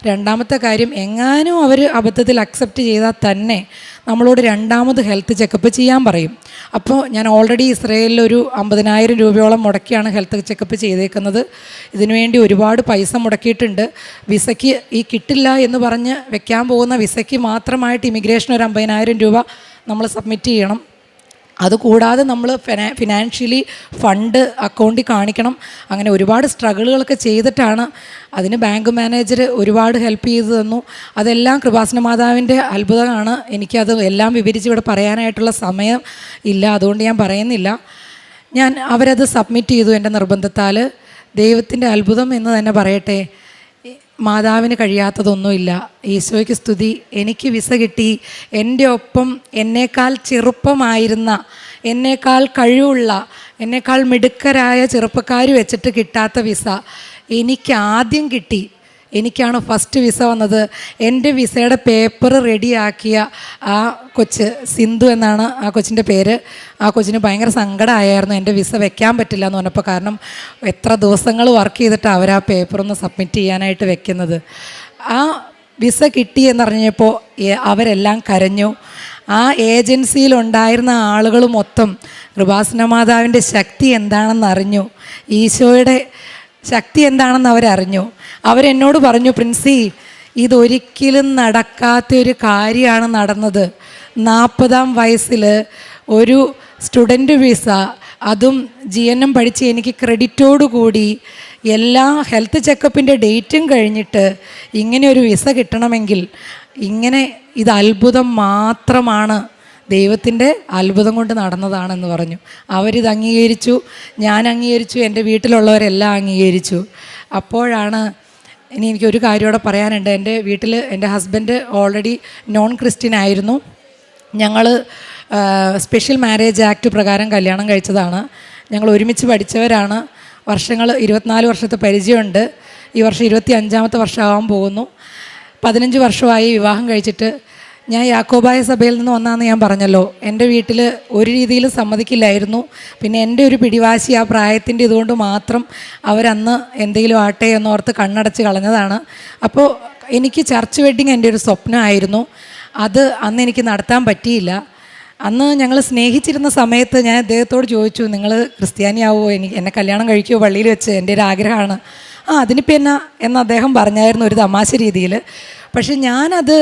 രണ്ടാമത്തെ കാര്യം, എങ്ങാനും അവർ അബദ്ധത്തിൽ അക്സെപ്റ്റ് ചെയ്താൽ തന്നെ നമ്മളോട് 2ാമത് ഹെൽത്ത് ചെക്കപ്പ് ചെയ്യാൻ പറയും. അപ്പോൾ ഞാൻ ഓൾറെഡി ഇസ്രയേലിൽ ഒരു 50,000 രൂപയോളം മുടക്കിയാണ് ഹെൽത്ത് ചെക്കപ്പ് ചെയ്തേക്കുന്നത്. ഇതിനുവേണ്ടി ഒരുപാട് പൈസ മുടക്കിയിട്ടുണ്ട്. വിസയ്ക്ക് ഈ കിട്ടില്ല എന്ന് പറഞ്ഞ് വെക്കാൻ പോകുന്ന വിസയ്ക്ക് മാത്രമായിട്ട് ഇമിഗ്രേഷൻ ഒരു 50,000 രൂപ നമ്മൾ സബ്മിറ്റ് ചെയ്യണം. അതുകൂടാതെ നമ്മൾ ഫിനാൻഷ്യലി ഫണ്ട് അക്കൗണ്ടിൽ കാണിക്കണം. അങ്ങനെ ഒരുപാട് സ്ട്രഗിളുകളൊക്കെ ചെയ്തിട്ടാണ്. അതിന് ബാങ്ക് മാനേജർ ഒരുപാട് ഹെൽപ്പ് ചെയ്തു തന്നു. അതെല്ലാം കൃപാസന മാതാവിൻ്റെ അത്ഭുതമാണ്. എനിക്കത് എല്ലാം വിവരിച്ച് ഇവിടെ പറയാനായിട്ടുള്ള സമയം ഇല്ല, അതുകൊണ്ട് ഞാൻ പറയുന്നില്ല. അവരത് സബ്മിറ്റ് ചെയ്തു എൻ്റെ നിർബന്ധത്താൽ. ദൈവത്തിൻ്റെ അത്ഭുതം എന്ന് തന്നെ പറയട്ടെ. മാതാവിന് കഴിയാത്തതൊന്നുമില്ല. ഈശോയ്ക്ക് സ്തുതി. എനിക്ക് വിസ കിട്ടി. എൻ്റെ ഒപ്പം എന്നേക്കാൾ ചെറുപ്പമായിരുന്ന, എന്നേക്കാൾ കഴിവുള്ള, എന്നേക്കാൾ മിടുക്കരായ ചെറുപ്പക്കാർ വെച്ചിട്ട് കിട്ടാത്ത വിസ എനിക്ക് ആദ്യം കിട്ടി. എനിക്കാണ് ഫസ്റ്റ് വിസ വന്നത്. എൻ്റെ വിസയുടെ പേപ്പർ റെഡിയാക്കിയ ആ കൊച്ച്, സിന്ധു എന്നാണ് ആ കൊച്ചിൻ്റെ പേര്. ആ കൊച്ചിന് ഭയങ്കര സങ്കടമായിരുന്നു എൻ്റെ വിസ വെക്കാൻ പറ്റില്ല എന്ന് പറഞ്ഞപ്പോൾ. കാരണം എത്ര ദിവസങ്ങൾ വർക്ക് ചെയ്തിട്ട് അവർ ആ പേപ്പറൊന്ന് സബ്മിറ്റ് ചെയ്യാനായിട്ട് വെക്കുന്നത്. ആ വിസ കിട്ടി എന്നറിഞ്ഞപ്പോൾ അവരെല്ലാം കരഞ്ഞു. ആ ഏജൻസിയിലുണ്ടായിരുന്ന ആളുകൾ മൊത്തം കൃപാസന മാതാവിൻ്റെ ശക്തി എന്താണെന്ന് അറിഞ്ഞു. ഈശോയുടെ ശക്തി എന്താണെന്ന് അവരറിഞ്ഞു. അവരെന്നോട് പറഞ്ഞു, പ്രിൻസി, ഇതൊരിക്കലും നടക്കാത്തൊരു കാര്യമാണ് നടന്നത്. 40-ാം വയസ്സിൽ ഒരു സ്റ്റുഡൻറ്റ് വിസ അതും GNM പഠിച്ച് എനിക്ക് ക്രെഡിറ്റോടുകൂടി എല്ലാ ഹെൽത്ത് ചെക്കപ്പിൻ്റെ ഡേറ്റും കഴിഞ്ഞിട്ട് ഇങ്ങനെ ഒരു വിസ കിട്ടണമെങ്കിൽ ഇങ്ങനെ ഇത് അത്ഭുതം മാത്രമാണ്, ദൈവത്തിൻ്റെ അത്ഭുതം കൊണ്ട് നടന്നതാണെന്ന് പറഞ്ഞു. അവരിത് അംഗീകരിച്ചു, ഞാൻ അംഗീകരിച്ചു, എൻ്റെ വീട്ടിലുള്ളവരെല്ലാം അംഗീകരിച്ചു. അപ്പോഴാണ് ഇനി എനിക്കൊരു കാര്യം കൂടെ പറയാനുണ്ട്. എൻ്റെ വീട്ടിൽ എൻ്റെ ഹസ്ബൻഡ് ഓൾറെഡി നോൺ ക്രിസ്ത്യൻ ആയിരുന്നു. ഞങ്ങൾ സ്പെഷ്യൽ മാരേജ് ആക്ട് പ്രകാരം കല്യാണം കഴിച്ചതാണ്. ഞങ്ങൾ ഒരുമിച്ച് പഠിച്ചവരാണ്. വർഷങ്ങൾ 24 വർഷത്തെ പരിചയമുണ്ട്. ഈ വർഷം 25ാമത്തെ വർഷമാകാൻ പോകുന്നു. 15 വർഷമായി വിവാഹം കഴിച്ചിട്ട്. ഞാൻ യാക്കോബായ സഭയിൽ നിന്ന് വന്നാന്ന് ഞാൻ പറഞ്ഞല്ലോ. എൻ്റെ വീട്ടിൽ ഒരു രീതിയിലും സമ്മതിക്കില്ലായിരുന്നു. പിന്നെ എൻ്റെ ഒരു പിടിവാശി ആ പ്രായത്തിൻ്റെ ഇതുകൊണ്ട് മാത്രം അവരന്ന് എന്തെങ്കിലും ആട്ടെ എന്നോർത്ത് കണ്ണടച്ച് കളഞ്ഞതാണ്. അപ്പോൾ എനിക്ക് ചർച്ച് വെഡ്ഡിങ് എൻ്റെ ഒരു സ്വപ്നമായിരുന്നു. അത് അന്ന് എനിക്ക് നടത്താൻ പറ്റിയില്ല. അന്ന് ഞങ്ങൾ സ്നേഹിച്ചിരുന്ന സമയത്ത് ഞാൻ അദ്ദേഹത്തോട് ചോദിച്ചു, നിങ്ങൾ ക്രിസ്ത്യാനിയാവുമോ, എന്നെ കല്യാണം കഴിക്കുമോ പള്ളിയിൽ വെച്ച്, എൻ്റെ ഒരു ആഗ്രഹമാണ്. അതിനിപ്പോൾ എന്ന് അദ്ദേഹം പറഞ്ഞായിരുന്നു ഒരു തമാശ രീതിയിൽ. പക്ഷെ ഞാനത്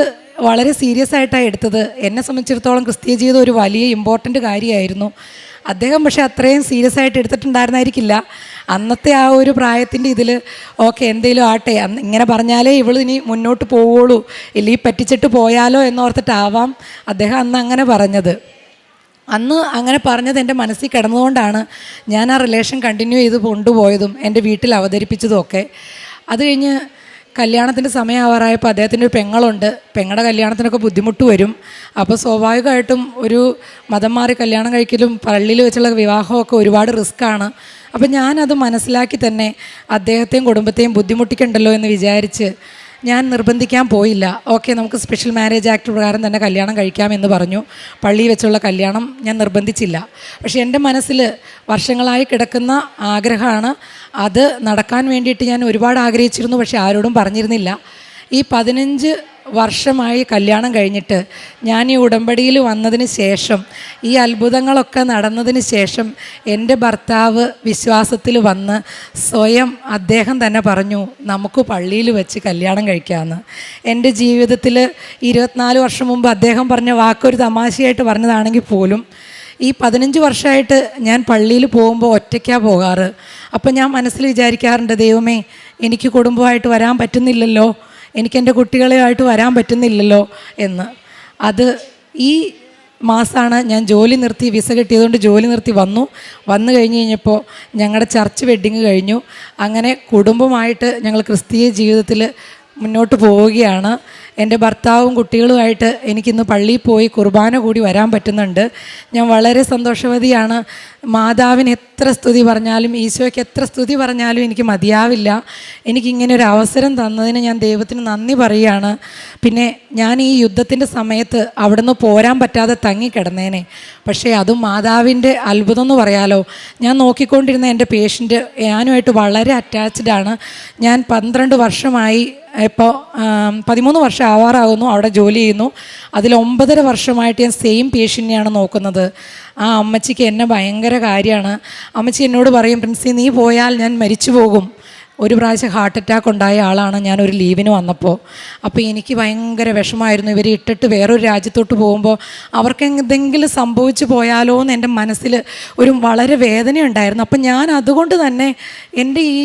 വളരെ സീരിയസ് ആയിട്ടാണ് എടുത്തത്. എന്നെ സംബന്ധിച്ചിടത്തോളം ക്രിസ്തീയ ജീവിതം ഒരു വലിയ ഇമ്പോർട്ടൻ്റ് കാര്യമായിരുന്നു. അദ്ദേഹം പക്ഷേ അത്രയും സീരിയസ് ആയിട്ട് എടുത്തിട്ടുണ്ടായിരുന്നായിരിക്കില്ല. അന്നത്തെ ആ ഒരു പ്രായത്തിൻ്റെ ഇതിൽ ഓക്കെ എന്തെങ്കിലും ആട്ടെ, അന്ന് ഇങ്ങനെ പറഞ്ഞാലേ ഇവൾ ഇനി മുന്നോട്ട് പോവുള്ളൂ, ഇല്ലെങ്കിൽ പറ്റിച്ചിട്ട് പോയാലോ എന്നോർത്തിട്ടാവാം അദ്ദേഹം അന്ന് അങ്ങനെ പറഞ്ഞത്. അന്ന് അങ്ങനെ പറഞ്ഞത് എൻ്റെ മനസ്സിൽ കിടന്നുകൊണ്ടാണ് ഞാൻ ആ റിലേഷൻ കണ്ടിന്യൂ ചെയ്ത് കൊണ്ടുപോയതും എൻ്റെ വീട്ടിൽ അവതരിപ്പിച്ചതും ഒക്കെ. അത് കഴിഞ്ഞ് കല്യാണത്തിൻ്റെ സമയമാവാറായപ്പോൾ അദ്ദേഹത്തിൻ്റെ ഒരു പെങ്ങളുണ്ട്. പെങ്ങളുടെ കല്യാണത്തിനൊക്കെ ബുദ്ധിമുട്ട് വരും. അപ്പോൾ സ്വാഭാവികമായിട്ടും ഒരു മതം മാറി കല്യാണം കഴിക്കലും പള്ളിയിൽ വെച്ചുള്ള വിവാഹമൊക്കെ ഒരുപാട് റിസ്ക്കാണ്. അപ്പം ഞാനത് മനസ്സിലാക്കി തന്നെ അദ്ദേഹത്തെയും കുടുംബത്തെയും ബുദ്ധിമുട്ടിക്കണ്ടല്ലോ എന്ന് വിചാരിച്ച് ഞാൻ നിർബന്ധിക്കാൻ പോയില്ല. ഓക്കെ, നമുക്ക് സ്പെഷ്യൽ മാരേജ് ആക്ട് പ്രകാരം തന്നെ കല്യാണം കഴിക്കാമെന്ന് പറഞ്ഞു. പള്ളിയിൽ വെച്ചുള്ള കല്യാണം ഞാൻ നിർബന്ധിച്ചില്ല. പക്ഷേ എൻ്റെ മനസ്സിൽ വർഷങ്ങളായി കിടക്കുന്ന ആഗ്രഹമാണ്. അത് നടക്കാൻ വേണ്ടിയിട്ട് ഞാൻ ഒരുപാട് ആഗ്രഹിച്ചിരുന്നു, പക്ഷേ ആരോടും പറഞ്ഞിരുന്നില്ല. ഈ 15 വർഷമായി കല്യാണം കഴിഞ്ഞിട്ട് ഞാൻ ഈ ഉടമ്പടിയിൽ വന്നതിന് ശേഷം, ഈ അത്ഭുതങ്ങളൊക്കെ നടന്നതിന് ശേഷം എൻ്റെ ഭർത്താവ് വിശ്വാസത്തിൽ വന്ന് സ്വയം അദ്ദേഹം തന്നെ പറഞ്ഞു, നമുക്ക് പള്ളിയിൽ വെച്ച് കല്യാണം കഴിക്കാമെന്ന്. എൻ്റെ ജീവിതത്തിൽ 24 വർഷം മുമ്പ് അദ്ദേഹം പറഞ്ഞ വാക്കൊരു തമാശയായിട്ട് പറഞ്ഞതാണെങ്കിൽ പോലും ഈ 15 വർഷമായിട്ട് ഞാൻ പള്ളിയിൽ പോകുമ്പോൾ ഒറ്റയ്ക്കാണ് പോകാറ്. അപ്പം ഞാൻ മനസ്സിൽ വിചാരിക്കാറുണ്ട്, ദൈവമേ എനിക്ക് കുടുംബമായിട്ട് വരാൻ പറ്റുന്നില്ലല്ലോ, എനിക്കെൻ്റെ കുട്ടികളെയായിട്ട് വരാൻ പറ്റുന്നില്ലല്ലോ എന്ന്. അത് ഈ മാസമാണ് ഞാൻ ജോലി നിർത്തി, വിസ കിട്ടിയതുകൊണ്ട് ജോലി നിർത്തി വന്നു കഴിഞ്ഞപ്പോൾ ഞങ്ങളുടെ ചർച്ച് വെഡ്ഡിങ് കഴിഞ്ഞു. അങ്ങനെ കുടുംബമായിട്ട് ഞങ്ങൾ ക്രിസ്തീയ ജീവിതത്തിൽ മുന്നോട്ട് പോവുകയാണ്. എൻ്റെ ഭർത്താവും കുട്ടികളുമായിട്ട് എനിക്കിന്ന് പള്ളിയിൽ പോയി കുർബാന കൂടി വരാൻ പറ്റുന്നുണ്ട്. ഞാൻ വളരെ സന്തോഷവതിയാണ്. മാതാവിന് എത്ര സ്തുതി പറഞ്ഞാലും ഈശോയ്ക്ക് എത്ര സ്തുതി പറഞ്ഞാലും എനിക്ക് മതിയാവില്ല. എനിക്കിങ്ങനെ ഒരു അവസരം തന്നതിന് ഞാൻ ദൈവത്തിന് നന്ദി പറയുകയാണ്. പിന്നെ ഞാൻ ഈ യുദ്ധത്തിൻ്റെ സമയത്ത് അവിടെ നിന്ന് പോരാൻ പറ്റാതെ തങ്ങിക്കിടന്നേനെ. പക്ഷേ അതും മാതാവിൻ്റെ അത്ഭുതം എന്ന് പറയാലോ. ഞാൻ നോക്കിക്കൊണ്ടിരുന്ന എൻ്റെ പേഷ്യൻ്റ് ഞാനുമായിട്ട് വളരെ അറ്റാച്ച്ഡാണ്. ഞാൻ 12 വർഷമായി, ഇപ്പോൾ 13 വർഷം ആവാറാകുന്നു അവിടെ ജോലി ചെയ്യുന്നു. അതിൽ 9.5 വർഷമായിട്ട് ഞാൻ സെയിം പേഷ്യൻ്റിനെയാണ് നോക്കുന്നത്. ആ അമ്മച്ചിക്ക് എന്നെ ഭയങ്കര കാര്യമാണ്. അമ്മച്ചി എന്നോട് പറയും, പ്രിൻസി നീ പോയാൽ ഞാൻ മരിച്ചു പോകും. ഒരു പ്രാവശ്യം ഹാർട്ട് അറ്റാക്ക് ഉണ്ടായ ആളാണ് ഞാനൊരു ലീവിന് വന്നപ്പോൾ. അപ്പോൾ എനിക്ക് ഭയങ്കര വിഷമമായിരുന്നു. ഇവർ ഇട്ടിട്ട് വേറൊരു രാജ്യത്തോട്ട് പോകുമ്പോൾ അവർക്ക് എന്തെങ്കിലും സംഭവിച്ചു പോയാലോ എന്ന് എൻ്റെ മനസ്സിൽ ഒരു വളരെ വേദനയുണ്ടായിരുന്നു. അപ്പം ഞാൻ അതുകൊണ്ട് തന്നെ എൻ്റെ ഈ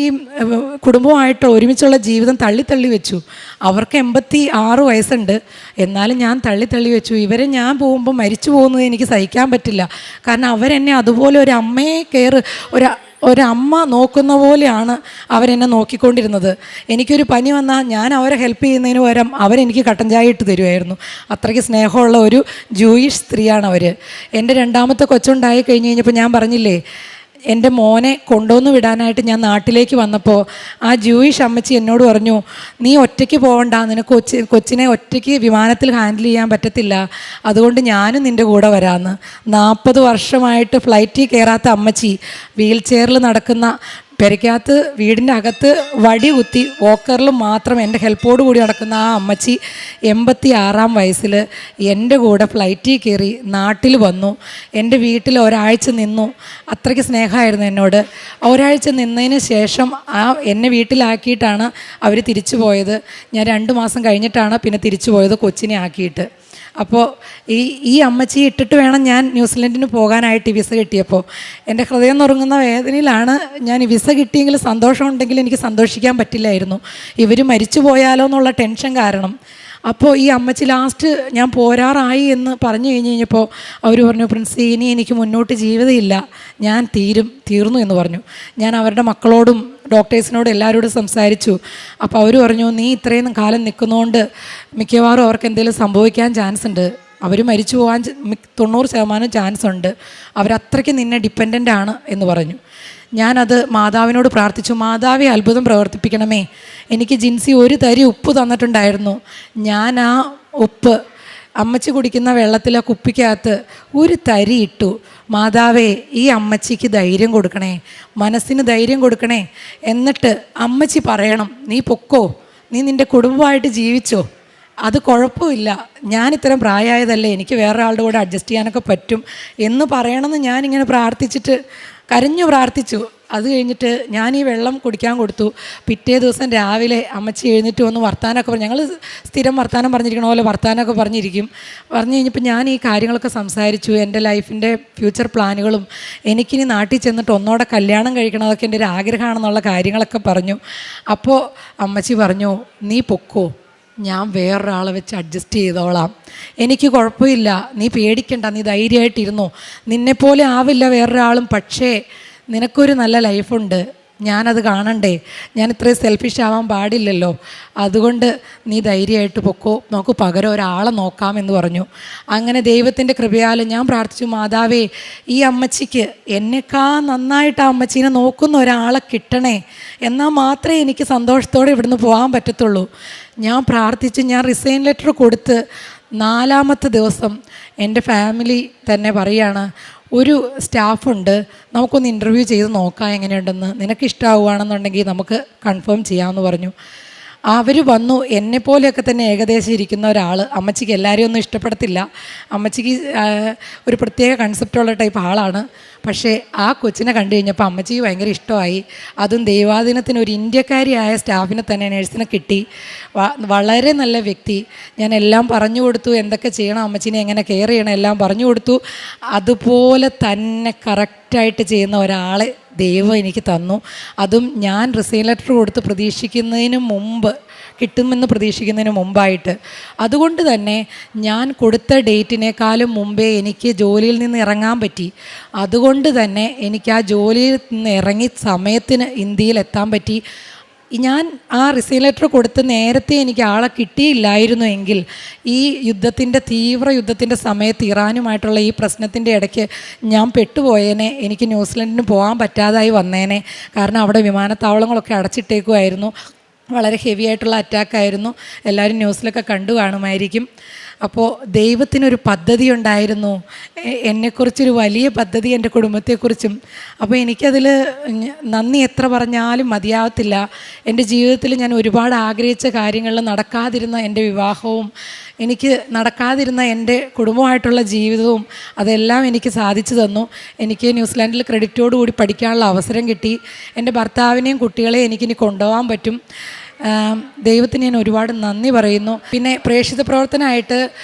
കുടുംബമായിട്ട് ഒരുമിച്ചുള്ള ജീവിതം തള്ളി വെച്ചു. അവർക്ക് 86 വയസ്സുണ്ട്, എന്നാലും ഞാൻ തള്ളി വെച്ചു. ഇവരെ ഞാൻ പോകുമ്പോൾ മരിച്ചു പോകുന്നത് എനിക്ക് സഹിക്കാൻ പറ്റില്ല. കാരണം അവരെന്നെ അതുപോലെ ഒരു അമ്മയെ ഒരമ്മ നോക്കുന്ന പോലെയാണ് അവരെന്നെ നോക്കിക്കൊണ്ടിരുന്നത്. എനിക്കൊരു പനി വന്നാൽ ഞാൻ അവരെ ഹെൽപ്പ് ചെയ്യുന്നതിന് പകരം അവരെനിക്ക് കട്ടൻ ചായ ഇട്ട് തരുമായിരുന്നു. അത്രയ്ക്ക് സ്നേഹമുള്ള ഒരു ജൂയിഷ് സ്ത്രീയാണ് അവർ. എൻ്റെ 2ാമത്തെ കൊച്ചുണ്ടായി കഴിഞ്ഞപ്പോൾ ഞാൻ പറഞ്ഞില്ലേ, എൻ്റെ മോനെ കൊണ്ടുവന്ന് വിടാനായിട്ട് ഞാൻ നാട്ടിലേക്ക് വന്നപ്പോൾ ആ ജൂയിഷ് അമ്മച്ചി എന്നോട് പറഞ്ഞു, നീ ഒറ്റയ്ക്ക് പോകണ്ട, നിനക്ക് കൊച്ചിനെ ഒറ്റയ്ക്ക് വിമാനത്തിൽ ഹാൻഡിൽ ചെയ്യാൻ പറ്റത്തില്ല, അതുകൊണ്ട് ഞാനും നിൻ്റെ കൂടെ വരാമെന്ന്. 40 വർഷമായിട്ട് ഫ്ലൈറ്റിൽ കയറാത്ത അമ്മച്ചി വീൽ ചെയറിൽ നടക്കുന്ന, പെരയ്ക്കകത്ത് വീടിൻ്റെ അകത്ത് വടി കുത്തി വോക്കറിൽ മാത്രം എൻ്റെ ഹെൽപ്പോട് കൂടി നടക്കുന്ന ആ അമ്മച്ചി 86-ാം വയസ്സിൽ എൻ്റെ കൂടെ ഫ്ലൈറ്റിൽ കയറി നാട്ടിൽ വന്നു. എൻ്റെ വീട്ടിൽ ഒരാഴ്ച നിന്നു. അത്രയ്ക്ക് സ്നേഹമായിരുന്നു എന്നോട്. ഒരാഴ്ച നിന്നതിന് ശേഷം എന്നെ വീട്ടിലാക്കിയിട്ടാണ് അവർ തിരിച്ചു പോയത്. ഞാൻ 2 മാസം കഴിഞ്ഞിട്ടാണ് പിന്നെ തിരിച്ചു പോയത് കൊച്ചിനെ ആക്കിയിട്ട്. അപ്പോൾ ഈ അമ്മച്ചിയെ ഇട്ടിട്ട് വേണം ഞാൻ ന്യൂസിലൻഡിന് പോകാനായിട്ട് വിസ കിട്ടിയപ്പോൾ. എൻ്റെ ഹൃദയം നുറുങ്ങുന്ന വേദനയിലാണ്. ഞാൻ വിസ കിട്ടിയെങ്കിൽ സന്തോഷം ഉണ്ടെങ്കിൽ എനിക്ക് സന്തോഷിക്കാൻ പറ്റില്ലായിരുന്നു. ഇവർ മരിച്ചു പോയാലോ എന്നുള്ള ടെൻഷൻ കാരണം. അപ്പോൾ ഈ അമ്മച്ചി ലാസ്റ്റ് ഞാൻ പോരാറായി എന്ന് പറഞ്ഞു കഴിഞ്ഞപ്പോൾ അവർ പറഞ്ഞു, പ്രിൻസി ഇനി എനിക്ക് മുന്നോട്ട് ജീവിതമില്ല, ഞാൻ തീർന്നു എന്ന് പറഞ്ഞു. ഞാൻ അവരുടെ മക്കളോടും ഡോക്ടേഴ്സിനോടും എല്ലാവരോടും സംസാരിച്ചു. അപ്പോൾ അവർ പറഞ്ഞു, നീ ഇത്രയും കാലം നിൽക്കുന്നതുകൊണ്ട് മിക്കവാറും അവർക്ക് എന്തെങ്കിലും സംഭവിക്കാൻ ചാൻസ് ഉണ്ട്, അവർ മരിച്ചു പോകാൻ 90% ചാൻസ് ഉണ്ട്, അവരത്രയ്ക്ക് നിന്നെ ഡിപ്പെൻഡൻ്റ് ആണ് എന്ന് പറഞ്ഞു. ഞാനത് മാതാവിനോട് പ്രാർത്ഥിച്ചു, മാതാവെ അത്ഭുതം പ്രവർത്തിപ്പിക്കണമേ. എനിക്ക് ജിൻസി ഒരു തരി ഉപ്പ് തന്നിട്ടുണ്ടായിരുന്നു. ഞാൻ ആ ഉപ്പ് അമ്മച്ചി കുടിക്കുന്ന വെള്ളത്തിൽ ആ കുപ്പിക്കകത്ത് ഒരു തരി ഇട്ടു. മാതാവേ ഈ അമ്മച്ചിക്ക് ധൈര്യം കൊടുക്കണേ, മനസ്സിന് ധൈര്യം കൊടുക്കണേ. എന്നിട്ട് അമ്മച്ചി പറയണം, നീ പൊക്കോ, നീ നിൻ്റെ കുടുംബമായിട്ട് ജീവിച്ചോ, അത് കുഴപ്പമില്ല, ഞാൻ ഇത്രയും പ്രായമായതല്ലേ, എനിക്ക് വേറൊരാളുടെ കൂടെ അഡ്ജസ്റ്റ് ചെയ്യാനൊക്കെ പറ്റും എന്ന് പറയണമെന്ന് ഞാനിങ്ങനെ പ്രാർത്ഥിച്ചിട്ട് കരഞ്ഞു പ്രാർത്ഥിച്ചു. അത് കഴിഞ്ഞിട്ട് ഞാൻ ഈ വെള്ളം കുടിക്കാൻ കൊടുത്തു. പിറ്റേ ദിവസം രാവിലെ അമ്മച്ചി എഴുന്നേറ്റ് വന്ന് വർത്താനമൊക്കെ പറഞ്ഞു. ഞങ്ങൾ സ്ഥിരം വർത്താനം പറഞ്ഞിരിക്കണ പോലെ വർത്താനമൊക്കെ പറഞ്ഞു കഴിഞ്ഞപ്പോൾ ഞാൻ ഈ കാര്യങ്ങളൊക്കെ സംസാരിച്ചു. എൻ്റെ ലൈഫിൻ്റെ ഫ്യൂച്ചർ പ്ലാനുകളും എനിക്കിനി നാട്ടിൽ ചെന്നിട്ട് ഒന്നോടെ കല്യാണം കഴിക്കണതൊക്കെ എൻ്റെ ഒരു ആഗ്രഹമാണെന്നുള്ള കാര്യങ്ങളൊക്കെ പറഞ്ഞു. അപ്പോൾ അമ്മച്ചി പറഞ്ഞു, നീ പൊക്കോ, ഞാൻ വേറൊരാളെ വെച്ച് അഡ്ജസ്റ്റ് ചെയ്തോളാം, എനിക്ക് കുഴപ്പമില്ല, നീ പേടിക്കണ്ട, നീ ധൈര്യമായിട്ടിരുന്നോ, നിന്നെപ്പോലെ ആവില്ല വേറൊരാളും, പക്ഷേ നിനക്കൊരു നല്ല ലൈഫുണ്ട്, ഞാനത് കാണണ്ടേ, ഞാൻ ഇത്രയും സെൽഫിഷ് ആവാൻ പാടില്ലല്ലോ, അതുകൊണ്ട് നീ ധൈര്യമായിട്ട് പൊക്കോ, നമുക്ക് പകരം ഒരാളെ നോക്കാമെന്ന് പറഞ്ഞു. അങ്ങനെ ദൈവത്തിൻ്റെ കൃപയാൽ ഞാൻ പ്രാർത്ഥിച്ചു, മാതാവേ ഈ അമ്മച്ചിക്ക് എന്നെക്കാൾ നന്നായിട്ട് ആ അമ്മച്ചീനെ നോക്കുന്ന ഒരാളെ കിട്ടണേ, എന്നാൽ മാത്രമേ എനിക്ക് സന്തോഷത്തോടെ ഇവിടുന്ന് പോകാൻ പറ്റത്തുള്ളൂ. ഞാൻ പ്രാർത്ഥിച്ച് ഞാൻ റിസൈൻ ലെറ്റർ കൊടുത്ത് 4ാമത്തെ ദിവസം എൻ്റെ ഫാമിലി തന്നെ പറയുകയാണ്, ഒരു സ്റ്റാഫുണ്ട്, നമുക്കൊന്ന് ഇൻ്റർവ്യൂ ചെയ്ത് നോക്കാം എങ്ങനെയുണ്ടെന്ന്, നിനക്ക് ഇഷ്ടമാവുകയാണെന്നുണ്ടെങ്കിൽ നമുക്ക് കൺഫേം ചെയ്യാമെന്ന് പറഞ്ഞു. അവർ വന്നു. എന്നെപ്പോലെയൊക്കെ തന്നെ ഏകദേശം ഇരിക്കുന്ന ഒരാൾ. അമ്മച്ചിക്ക് എല്ലാവരെയും ഒന്നും ഇഷ്ടപ്പെടത്തില്ല, അമ്മച്ചിക്ക് ഒരു പ്രത്യേക കൺസെപ്റ്റുള്ള ടൈപ്പ് ആളാണ്. പക്ഷേ ആ കൊച്ചിനെ കണ്ടു കഴിഞ്ഞപ്പോൾ അമ്മച്ചിക്ക് ഭയങ്കര ഇഷ്ടമായി. അതും ദൈവാദിനത്തിന് ഒരു ഇന്ത്യക്കാരിയായ സ്റ്റാഫിനെ തന്നെ, നേഴ്സിനെ കിട്ടി. വളരെ നല്ല വ്യക്തി. ഞാൻ എല്ലാം പറഞ്ഞു കൊടുത്തു, എന്തൊക്കെ ചെയ്യണം, അമ്മച്ചിനെ എങ്ങനെ കെയർ ചെയ്യണം എല്ലാം പറഞ്ഞു കൊടുത്തു. അതുപോലെ തന്നെ കറക്റ്റായിട്ട് ചെയ്യുന്ന ഒരാളെ ദൈവം എനിക്ക് തന്നു. അതും ഞാൻ റിസൈൻ ലെറ്റർ കൊടുത്ത് പ്രതീക്ഷിക്കുന്നതിന് മുമ്പ്, കിട്ടുമെന്ന് പ്രതീക്ഷിക്കുന്നതിന് മുമ്പായിട്ട്. അതുകൊണ്ട് തന്നെ ഞാൻ കൊടുത്ത ഡേറ്റിനേക്കാളും മുമ്പേ എനിക്ക് ജോലിയിൽ നിന്ന് ഇറങ്ങാൻ പറ്റി. അതുകൊണ്ട് തന്നെ എനിക്ക് ആ ജോലിയിൽ നിന്ന് ഇറങ്ങി സമയത്തിന് ഇന്ത്യയിൽ എത്താൻ പറ്റി. ഞാൻ ആ റിസൈൻ ലെറ്റർ കൊടുത്ത് നേരത്തെ എനിക്ക് ആളെ കിട്ടിയില്ലായിരുന്നു എങ്കിൽ ഈ തീവ്ര യുദ്ധത്തിൻ്റെ സമയത്ത് ഇറാനുമായിട്ടുള്ള ഈ പ്രശ്നത്തിൻ്റെ ഇടയ്ക്ക് ഞാൻ പെട്ടുപോയേനെ, എനിക്ക് ന്യൂസിലൻഡിന് പോകാൻ പറ്റാതായി വന്നേനെ. കാരണം അവിടെ വിമാനത്താവളങ്ങളൊക്കെ അടച്ചിട്ടേക്കുമായിരുന്നു. വളരെ ഹെവി ആയിട്ടുള്ള അറ്റാക്കായിരുന്നു. എല്ലാവരും ന്യൂസിലൊക്കെ കണ്ടു കാണുമായിരിക്കും. അപ്പോൾ ദൈവത്തിനൊരു പദ്ധതി ഉണ്ടായിരുന്നു, എന്നെക്കുറിച്ചൊരു വലിയ പദ്ധതി എൻ്റെ കുടുംബത്തെക്കുറിച്ചും. അപ്പോൾ എനിക്കതിൽ നന്ദി എത്ര പറഞ്ഞാലും മതിയാവത്തില്ല. എൻ്റെ ജീവിതത്തിൽ ഞാൻ ഒരുപാട് ആഗ്രഹിച്ച കാര്യങ്ങളിൽ നടക്കാതിരുന്ന എൻ്റെ വിവാഹവും, എനിക്ക് നടക്കാതിരുന്ന എൻ്റെ കുടുംബമായിട്ടുള്ള ജീവിതവും, അതെല്ലാം എനിക്ക് സാധിച്ചു തന്നു. എനിക്ക് ന്യൂസിലാൻഡിൽ ക്രെഡിറ്റോടുകൂടി പഠിക്കാനുള്ള അവസരം കിട്ടി. എൻ്റെ ഭർത്താവിനെയും കുട്ടികളെയും എനിക്കിനി കൊണ്ടുപോകാൻ പറ്റും. ദൈവത്തിന് ഞാൻ ഒരുപാട് നന്ദി പറയുന്നു. പിന്നെ പ്രേക്ഷിത പ്രവർത്തനമായിട്ട്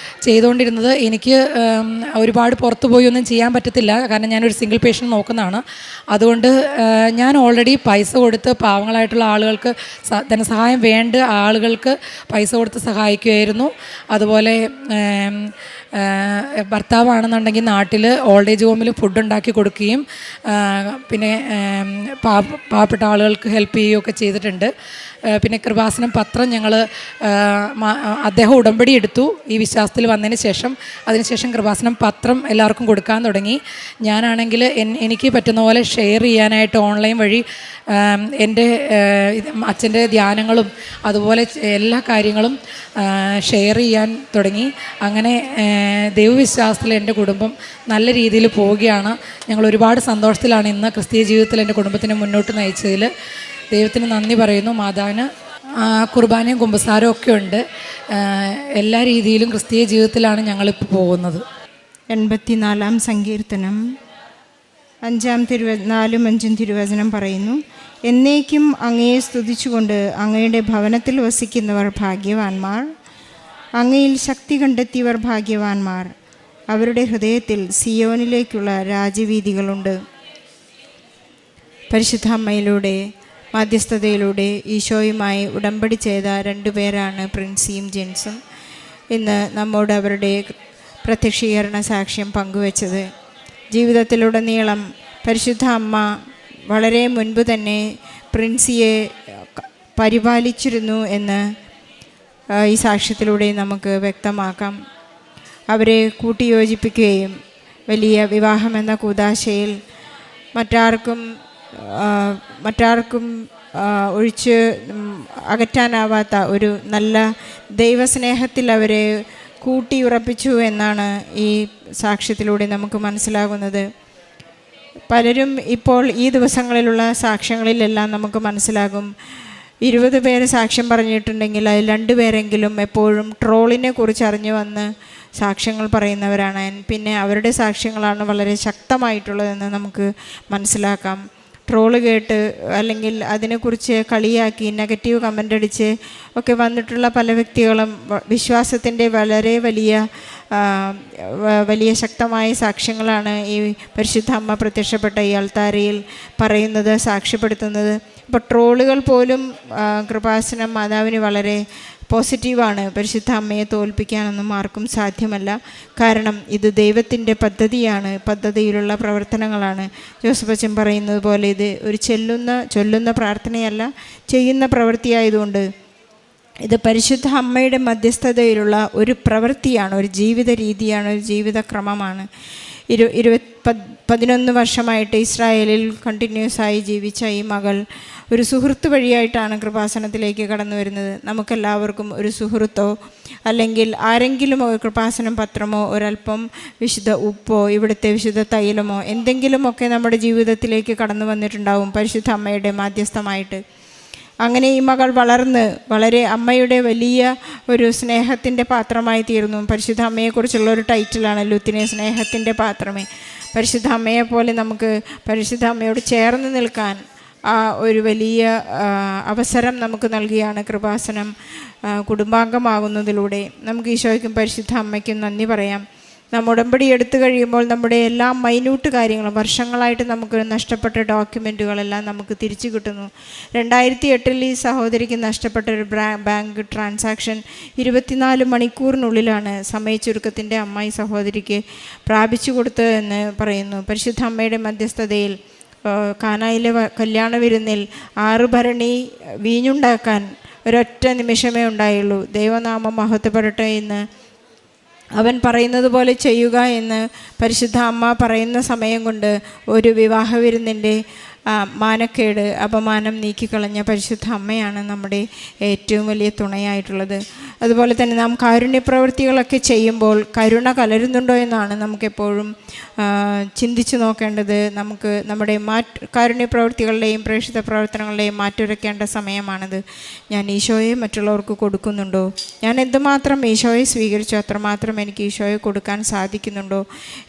ചെയ്തുകൊണ്ടിരുന്നത്, എനിക്ക് ഒരുപാട് പുറത്തു പോയി ഒന്നും ചെയ്യാൻ പറ്റത്തില്ല, കാരണം ഞാനൊരു സിംഗിൾ പേഷ്യൻ്റ് നോക്കുന്നതാണ്. അതുകൊണ്ട് ഞാൻ ഓൾറെഡി പൈസ കൊടുത്ത് പാവങ്ങളായിട്ടുള്ള ആളുകൾക്ക്, ധനസഹായം വേണ്ട ആളുകൾക്ക് പൈസ കൊടുത്ത് സഹായിക്കുമായിരുന്നു. അതുപോലെ ഭർത്താവാണെന്നുണ്ടെങ്കിൽ നാട്ടിൽ ഓൾഡ് ഏജ് ഹോമിൽ ഫുഡ് ഉണ്ടാക്കി കൊടുക്കുകയും പിന്നെ പാവപ്പെട്ട ആളുകൾക്ക് ഹെൽപ്പ് ചെയ്യുകയൊക്കെ ചെയ്തിട്ടുണ്ട്. പിന്നെ കൃപാസനം പത്രം ഞങ്ങൾ അദ്ദേഹം ഉടമ്പടി എടുത്തു ഈ വിശ്വാസത്തിൽ വന്നതിന് ശേഷം. അതിനുശേഷം കൃപാസനം പത്രം എല്ലാവർക്കും കൊടുക്കാൻ തുടങ്ങി. ഞാനാണെങ്കിൽ എനിക്ക് പറ്റുന്ന പോലെ ഷെയർ ചെയ്യാനായിട്ട് ഓൺലൈൻ വഴി എൻ്റെ അച്ഛൻ്റെ ധ്യാനങ്ങളും അതുപോലെ എല്ലാ കാര്യങ്ങളും ഷെയർ ചെയ്യാൻ തുടങ്ങി. അങ്ങനെ ദൈവവിശ്വാസത്തിൽ എൻ്റെ കുടുംബം നല്ല രീതിയിൽ പോവുകയാണ്. ഞങ്ങൾ ഒരുപാട് സന്തോഷത്തിലാണ് ഇന്ന് ക്രിസ്തീയ ജീവിതത്തിൽ എൻ്റെ കുടുംബത്തിനെ മുന്നോട്ട് നയിച്ചതിൽ. ദൈവത്തിന് നന്ദി പറയുന്നു. മാതാവിന് കുർബാനയും കുമ്പസാരവും ഒക്കെ ഉണ്ട്. എല്ലാ രീതിയിലും ക്രിസ്തീയ ജീവിതത്തിലാണ് ഞങ്ങളിപ്പോൾ പോകുന്നത്. 84-ാം സങ്കീർത്തനം 5-ാം 4-ഉം 5-ഉം തിരുവചനം പറയുന്നു, എന്നേക്കും അങ്ങയെ സ്തുതിച്ചുകൊണ്ട് അങ്ങയുടെ ഭവനത്തിൽ വസിക്കുന്നവർ ഭാഗ്യവാന്മാർ. അങ്ങയിൽ ശക്തി കണ്ടെത്തിയവർ ഭാഗ്യവാന്മാർ. അവരുടെ ഹൃദയത്തിൽ സിയോനിലേക്കുള്ള രാജവീഥികളുണ്ട്. പരിശുദ്ധ അമ്മയിലൂടെ മാധ്യസ്ഥതയിലൂടെ ഈശോയുമായി ഉടമ്പടി ചെയ്ത 2 പേരാണ് പ്രിൻസിയും ജെൻസും. ഇന്ന് നമ്മോട് അവരുടെ പ്രത്യക്ഷീകരണ സാക്ഷ്യം പങ്കുവച്ചത്. ജീവിതത്തിലുടനീളം പരിശുദ്ധ അമ്മ വളരെ മുൻപ് തന്നെ പ്രിൻസിയെ പരിപാലിച്ചിരുന്നു എന്ന് ഈ സാക്ഷ്യത്തിലൂടെ നമുക്ക് വ്യക്തമാക്കാം. അവരെ കൂട്ടിയോജിപ്പിക്കുകയും വലിയ വിവാഹമെന്ന കൂദാശയിൽ മറ്റാർക്കും ഒഴിച്ച് അകറ്റാനാവാത്ത ഒരു നല്ല ദൈവസ്നേഹത്തിൽ അവരെ കൂട്ടിയുറപ്പിച്ചു എന്നാണ് ഈ സാക്ഷ്യത്തിലൂടെ നമുക്ക് മനസ്സിലാകുന്നത്. പലരും ഇപ്പോൾ ഈ ദിവസങ്ങളിലുള്ള സാക്ഷ്യങ്ങളിലെല്ലാം നമുക്ക് മനസ്സിലാകും, 20 പേര് സാക്ഷ്യം പറഞ്ഞിട്ടുണ്ടെങ്കിൽ അതിൽ 2 പേരെങ്കിലും എപ്പോഴും ട്രോളിനെ കുറിച്ച് അറിഞ്ഞു വന്ന് സാക്ഷ്യങ്ങൾ പറയുന്നവരാണ്. പിന്നെ അവരുടെ സാക്ഷ്യങ്ങളാണ് വളരെ ശക്തമായിട്ടുള്ളതെന്ന് നമുക്ക് മനസ്സിലാക്കാം. ട്രോള് കേട്ട് അല്ലെങ്കിൽ അതിനെക്കുറിച്ച് കളിയാക്കി നെഗറ്റീവ് കമൻ്റ് അടിച്ച് ഒക്കെ വന്നിട്ടുള്ള പല വ്യക്തികളും വിശ്വാസത്തിൻ്റെ വളരെ വലിയ ശക്തമായ സാക്ഷ്യങ്ങളാണ് ഈ പരിശുദ്ധ അമ്മ പ്രത്യക്ഷപ്പെട്ട ഈ അൾത്താരയിൽ പറയുന്നത്, സാക്ഷ്യപ്പെടുത്തുന്നത്. ഇപ്പോൾ ട്രോളുകൾ പോലും കൃപാസന മാതാവിന് വളരെ പോസിറ്റീവാണ്. പരിശുദ്ധ അമ്മയെ തോൽപ്പിക്കാനൊന്നും ആർക്കും സാധ്യമല്ല. കാരണം ഇത് ദൈവത്തിൻ്റെ പദ്ധതിയാണ്, പദ്ധതിയിലുള്ള പ്രവർത്തനങ്ങളാണ്. ജോസഫ് അച്ഛൻ പറയുന്നത് പോലെ ഇത് ഒരു ചൊല്ലുന്ന പ്രാർത്ഥനയല്ല, ചെയ്യുന്ന പ്രവൃത്തിയായതുകൊണ്ട് ഇത് പരിശുദ്ധ അമ്മയുടെ മധ്യസ്ഥതയിലുള്ള ഒരു പ്രവൃത്തിയാണ്, ഒരു ജീവിത രീതിയാണ്, ഒരു ജീവിതക്രമമാണ്. 11 വർഷമായിട്ട് ഇസ്രായേലിൽ കണ്ടിന്യൂസായി ജീവിച്ച ഈ മകൾ ഒരു സുഹൃത്ത് വഴിയായിട്ടാണ് കൃപാസനത്തിലേക്ക് കടന്നു വരുന്നത്. നമുക്കെല്ലാവർക്കും ഒരു സുഹൃത്തോ അല്ലെങ്കിൽ ആരെങ്കിലും ഒരു കൃപാസനം പത്രമോ ഒരല്പം വിശുദ്ധ ഉപ്പോ ഇവിടുത്തെ വിശുദ്ധ തൈലമോ എന്തെങ്കിലുമൊക്കെ നമ്മുടെ ജീവിതത്തിലേക്ക് കടന്നു വന്നിട്ടുണ്ടാവും പരിശുദ്ധ അമ്മയുടെ മാധ്യസ്ഥമായിട്ട്. അങ്ങനെ ഈ മകൾ വളർന്ന് വളരെ അമ്മയുടെ വലിയ ഒരു സ്നേഹത്തിൻ്റെ പാത്രമായി തീർന്നു. പരിശുദ്ധ അമ്മയെക്കുറിച്ചുള്ള ഒരു ടൈറ്റിലാണ് ലുത്തിനെ, സ്നേഹത്തിൻ്റെ പാത്രമേ. പരിശുദ്ധ അമ്മയെപ്പോലെ നമുക്ക് പരിശുദ്ധ അമ്മയോട് ചേർന്ന് നിൽക്കാൻ ആ ഒരു വലിയ അവസരം നമുക്ക് നൽകിയാണ് കൃപാസനം കുടുംബാംഗമാകുന്നതിലൂടെ. നമുക്ക് ഈശോയ്ക്കും പരിശുദ്ധ അമ്മയ്ക്കും നന്ദി പറയാം. നാം ഉടമ്പടി എടുത്തു കഴിയുമ്പോൾ നമ്മുടെ എല്ലാ മൈന്യൂട്ട് കാര്യങ്ങളും, വർഷങ്ങളായിട്ട് നമുക്ക് നഷ്ടപ്പെട്ട ഡോക്യുമെൻറ്റുകളെല്ലാം നമുക്ക് തിരിച്ചു കിട്ടുന്നു. 2008 ഈ സഹോദരിക്ക് നഷ്ടപ്പെട്ട ഒരു ബാങ്ക് ട്രാൻസാക്ഷൻ 24 മണിക്കൂറിനുള്ളിലാണ് സമയച്ചുരുക്കത്തിൻ്റെ അമ്മ ഈ സഹോദരിക്ക് പ്രാപിച്ചു കൊടുത്തതെന്ന് പറയുന്നു. പരിശുദ്ധ അമ്മയുടെ മധ്യസ്ഥതയിൽ കാനായിലെ കല്യാണ വിരുന്നിൽ 6 ഭരണി വീഞ്ഞുണ്ടാക്കാൻ ഒരൊറ്റ നിമിഷമേ ഉണ്ടായുള്ളൂ. ദൈവനാമം മഹത്വപ്പെടട്ടെ എന്ന് അവൻ പറയുന്നത് പോലെ ചെയ്യുക എന്ന് പരിശുദ്ധ അമ്മ പറയുന്ന സമയം കൊണ്ട് ഒരു വിവാഹ വിരുന്നിൻ്റെ മാനക്കേട്, അപമാനം നീക്കിക്കളഞ്ഞ പരിശുദ്ധ അമ്മയാണ് നമ്മുടെ ഏറ്റവും വലിയ തുണയായിട്ടുള്ളത്. അതുപോലെ തന്നെ നാം കാരുണ്യ പ്രവൃത്തികളൊക്കെ ചെയ്യുമ്പോൾ കരുണ കലരുന്നുണ്ടോ എന്നാണ് നമുക്കെപ്പോഴും ചിന്തിച്ചു നോക്കേണ്ടത്. നമുക്ക് നമ്മുടെ കാരുണ്യ പ്രവൃത്തികളുടെയും പ്രേക്ഷിത പ്രവർത്തനങ്ങളുടെയും മാറ്റുരയ്ക്കേണ്ട സമയമാണിത്. ഞാൻ ഈശോയെ മറ്റുള്ളവർക്ക് കൊടുക്കുന്നുണ്ടോ? ഞാൻ എന്തുമാത്രം ഈശോയെ സ്വീകരിച്ചു അത്രമാത്രം എനിക്ക് ഈശോയെ കൊടുക്കാൻ സാധിക്കുന്നുണ്ടോ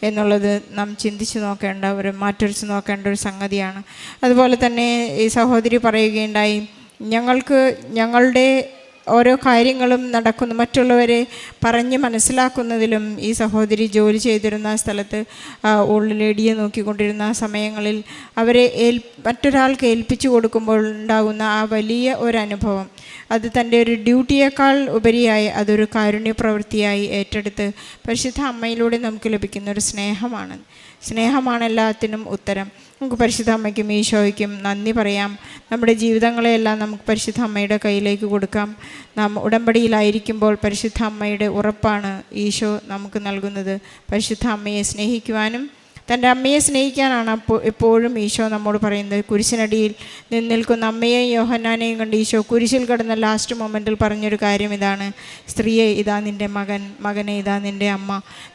എന്നുള്ളത് നാം ചിന്തിച്ചു നോക്കേണ്ട മാറ്റുരച്ച് നോക്കേണ്ട ഒരു സംഗതിയാണ്. അതുപോലെ തന്നെ ഈ സഹോദരി പറയുകയുണ്ടായി, ഞങ്ങളുടെ ഓരോ കാര്യങ്ങളും നടക്കുന്നു മറ്റുള്ളവരെ പറഞ്ഞ് മനസ്സിലാക്കുന്നതിലും ഈ സഹോദരി ജോലി ചെയ്തിരുന്ന സ്ഥലത്ത് ഓൾഡ് ലേഡിയെ നോക്കിക്കൊണ്ടിരുന്ന സമയങ്ങളിൽ അവരെ മറ്റൊരാൾക്ക് ഏൽപ്പിച്ചു കൊടുക്കുമ്പോൾ ഉണ്ടാകുന്ന ആ വലിയ ഒരു അത് തൻ്റെ ഒരു ഡ്യൂട്ടിയേക്കാൾ ഉപരിയായി അതൊരു കാരുണ്യ പ്രവൃത്തിയായി ഏറ്റെടുത്ത് പരിശുദ്ധ അമ്മയിലൂടെ നമുക്ക് ലഭിക്കുന്ന ഒരു സ്നേഹമാണ് എല്ലാത്തിനും ഉത്തരം. നമുക്ക് പരിശുദ്ധ അമ്മയ്ക്കും ഈശോയ്ക്കും നന്ദി പറയാം. നമ്മുടെ ജീവിതങ്ങളെയെല്ലാം നമുക്ക് പരിശുദ്ധ അമ്മയുടെ കയ്യിലേക്ക് കൊടുക്കാം. നാം ഉടമ്പടിയിലായിരിക്കുമ്പോൾ പരിശുദ്ധ അമ്മയുടെ ഉറപ്പാണ് ഈശോ നമുക്ക് നൽകുന്നത്. പരിശുദ്ധ അമ്മയെ സ്നേഹിക്കുവാനും തൻ്റെ അമ്മയെ സ്നേഹിക്കാനാണ് എപ്പോഴും ഈശോ നമ്മോട് പറയുന്നത്. കുരിശിനടിയിൽ നിൽക്കുന്ന അമ്മയെയും യോഹന്നാനെയും കണ്ട് ഈശോ കുരിശിൽ കിടന്ന ലാസ്റ്റ് മൊമെൻറ്റിൽ പറഞ്ഞൊരു കാര്യം ഇതാണ്: സ്ത്രീയെ ഇതാ നിൻ്റെ മകൻ, മകനെ ഇതാ നിൻ്റെ അമ്മ.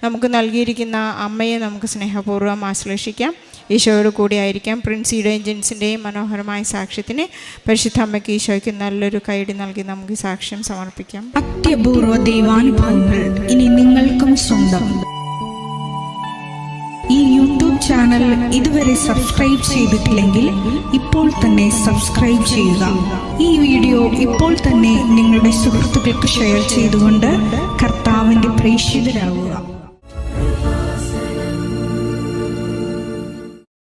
നമുക്ക് നൽകിയിരിക്കുന്ന അമ്മയെ നമുക്ക് സ്നേഹപൂർവ്വം ആശ്ലേഷിക്കാം, ഈശോയോട് കൂടി ആയിരിക്കാം. പ്രിൻസിയുടെയും ജെൻസിൻ്റെയും മനോഹരമായ സാക്ഷ്യത്തിന് പരിശുദ്ധ അമ്മയ്ക്ക് ഈശോയ്ക്ക് നല്ലൊരു കൈയടി നൽകി നമുക്ക് സാക്ഷ്യം സമർപ്പിക്കാം. അത്യപൂർവ ദൈവാനുഭവങ്ങൾ ഇനി നിങ്ങൾക്കും സ്വന്തം. ഈ യൂട്യൂബ് യൂട്യൂബ് ചാനൽ ഇതുവരെ സബ്സ്ക്രൈബ് ചെയ്തിട്ടില്ലെങ്കിൽ ഇപ്പോൾ തന്നെ സബ്സ്ക്രൈബ് ചെയ്യുക. ഈ വീഡിയോ ഇപ്പോൾ തന്നെ നിങ്ങളുടെ സുഹൃത്തുക്കൾക്ക് ഷെയർ ചെയ്തുകൊണ്ട് കർത്താവിൻ്റെ പ്രേക്ഷിതരാകുക.